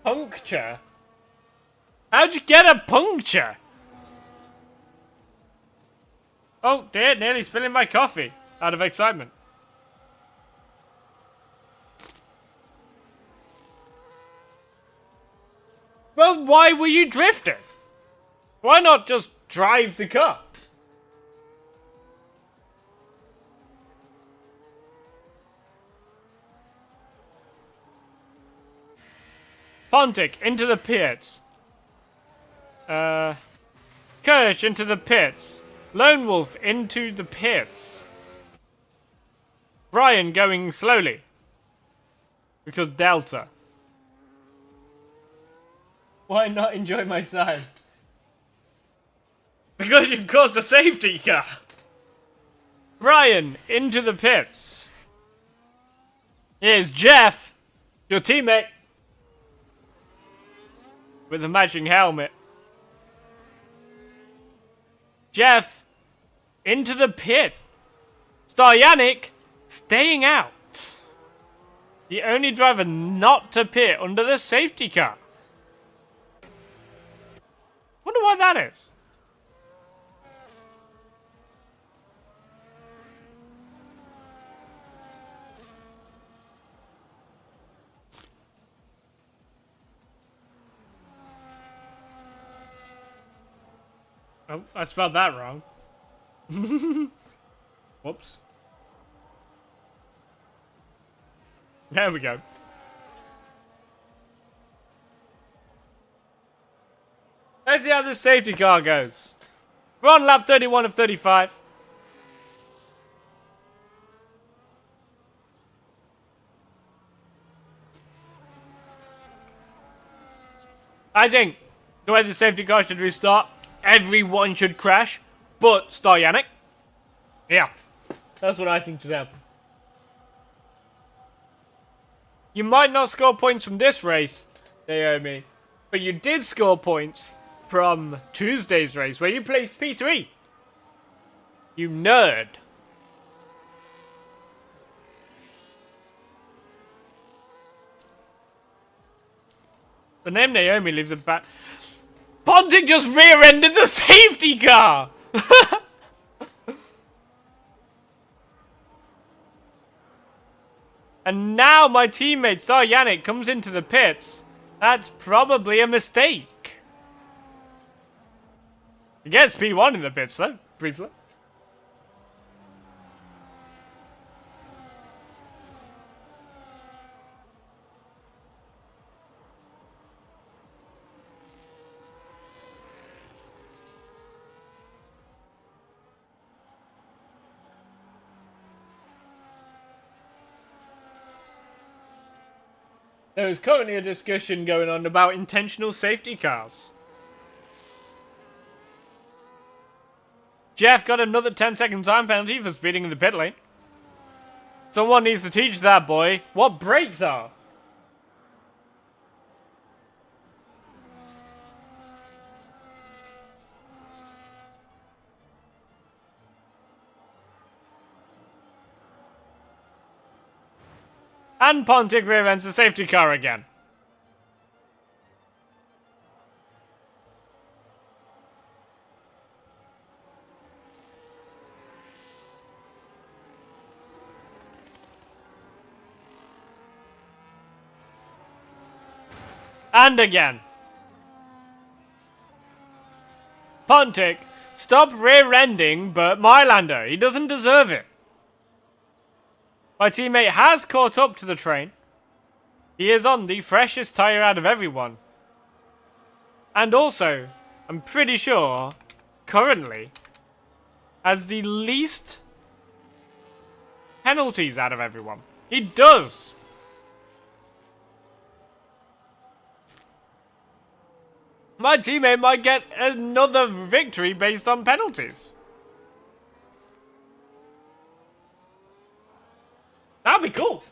Puncture? How'd you get a puncture? Oh dear, nearly spilling my coffee out of excitement. Well, why were you drifting? Why not just drive the car? Pontic into the pits. Kirsch into the pits. Lone Wolf into the pits. Brian going slowly. Because Delta. Why not enjoy my time? Because you've caused a safety car. Brian into the pits. Here's Jeff, your teammate. With a matching helmet. Jeff into the pit. Staryanik staying out. The only driver not to pit under the safety car. Wonder why that is. Oh, I spelled that wrong. Whoops. There we go. Let's see how this safety car goes. We're on lap 31 of 35. I think the way the safety car should restart, everyone should crash, but Staryanik. Yeah, that's what I think should happen. You might not score points from this race, Naomi, but you did score points from Tuesday's race, where you placed P3. You nerd. The name Naomi leaves a bad... Pontic just rear-ended the safety car! And now my teammate Staryanik comes into the pits. That's probably a mistake. He gets P1 in the pits though, briefly. There is currently a discussion going on about intentional safety cars. Jeff got another 10-second time penalty for speeding in the pit lane. Someone needs to teach that boy what brakes are. And Pontic rear-ends the safety car again. And again. Pontic, stop rear-ending Bert Mylander. He doesn't deserve it. My teammate has caught up to the train. He is on the freshest tyre out of everyone. And also, I'm pretty sure, currently, has the least penalties out of everyone. He does. My teammate might get another victory based on penalties. That'd be cool.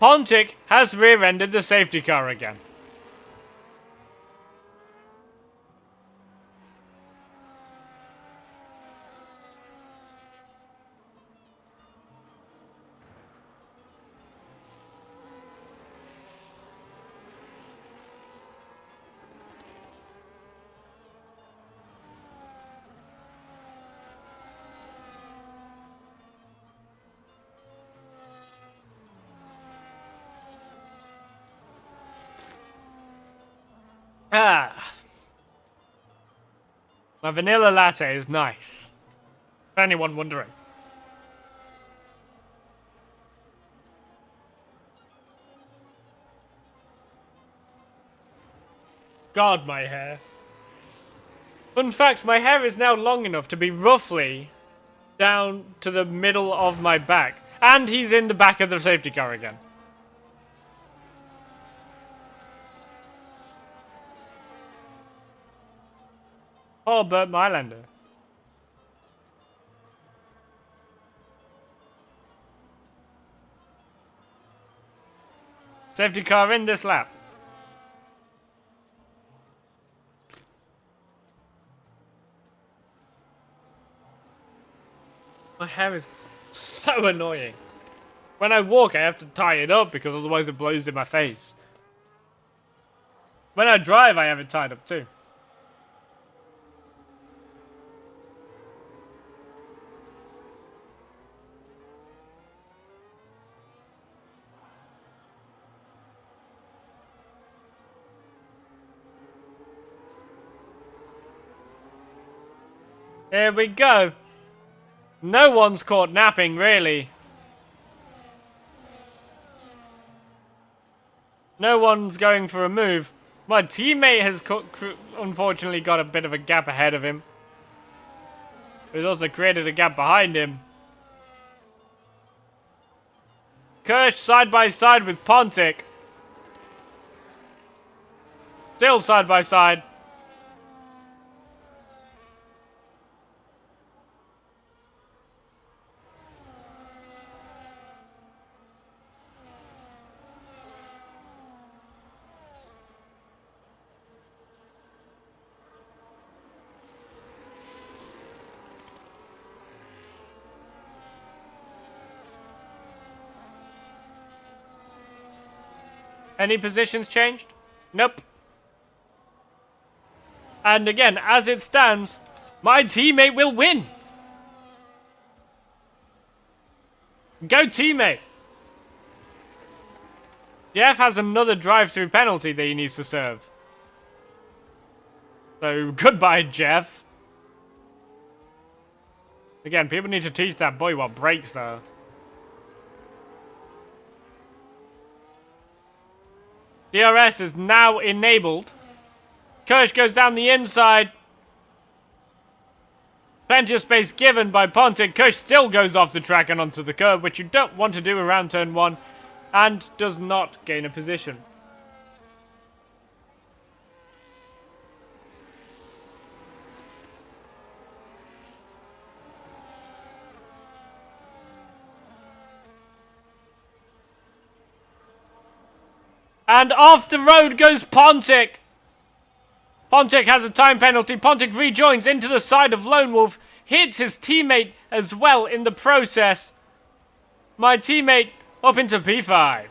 Pontic has rear-ended the safety car again. Ah. My vanilla latte is nice. For anyone wondering. God, my hair. Fun fact, my hair is now long enough to be roughly down to the middle of my back. And he's in the back of the safety car again. Oh, Bert Mylander. Safety car in this lap. My hair is so annoying. When I walk, I have to tie it up because otherwise it blows in my face. When I drive, I have it tied up too. Here we go. No one's caught napping, really. No one's going for a move. My teammate has unfortunately got a bit of a gap ahead of him. But he's also created a gap behind him. Kirsch side by side with Pontic. Still side by side. Any positions changed? Nope. And again, as it stands, my teammate will win. Go teammate. Jeff has another drive-through penalty that he needs to serve. So, goodbye, Jeff. Again, people need to teach that boy what brakes are. DRS is now enabled. Kirsch goes down the inside. Plenty of space given by Pontic. Kirsch still goes off the track and onto the curb, which you don't want to do around turn 1, and does not gain a position. And off the road goes Pontic. Pontic has a time penalty. Pontic rejoins into the side of Lone Wolf. Hits his teammate as well in the process. My teammate up into P5.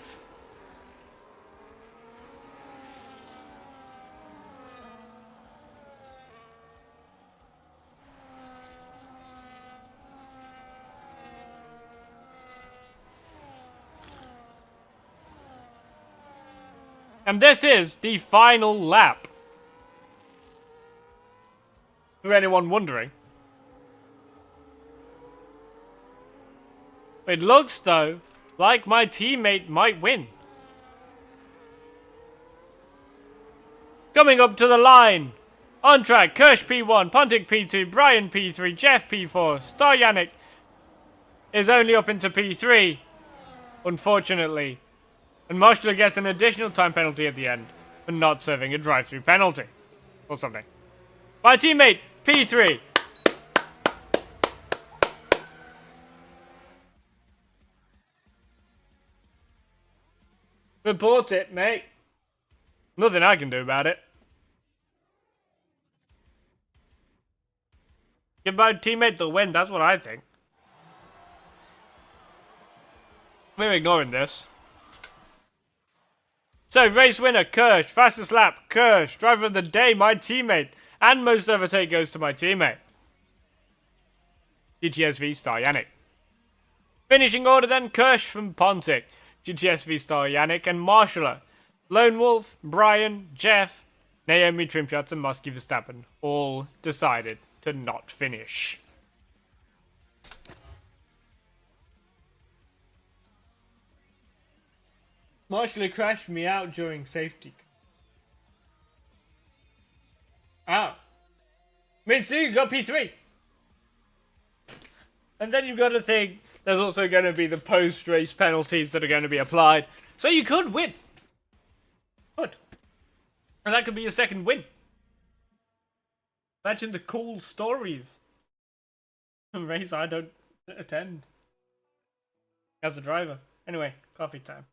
And this is the final lap. For anyone wondering. It looks, though, like my teammate might win. Coming up to the line. On track, Kirsch P1, Pontic P2, Brian P3, Jeff P4, Star Yannick is only up into P3, unfortunately. And Marshall gets an additional time penalty at the end for not serving a drive-through penalty. Or something. My teammate, P3. Report it, mate. Nothing I can do about it. Give my teammate the win, that's what I think. We're ignoring this. So, race winner, Kirsch. Fastest lap, Kirsch. Driver of the day, my teammate. And most overtake goes to my teammate. GTSV Star Yannick. Finishing order then, Kirsch from Pontic. GTSV Star Yannick and Marshaller. Lone Wolf, Brian, Jeff, Naomi Trimshots and Muskie Verstappen all decided to not finish. Marshall crashed me out during safety. Ah. Means so you got P3. And then you've got to think there's also going to be the post-race penalties that are going to be applied. So you could win. Could. And that could be your second win. Imagine the cool stories. A race I don't attend. As a driver. Anyway, coffee time.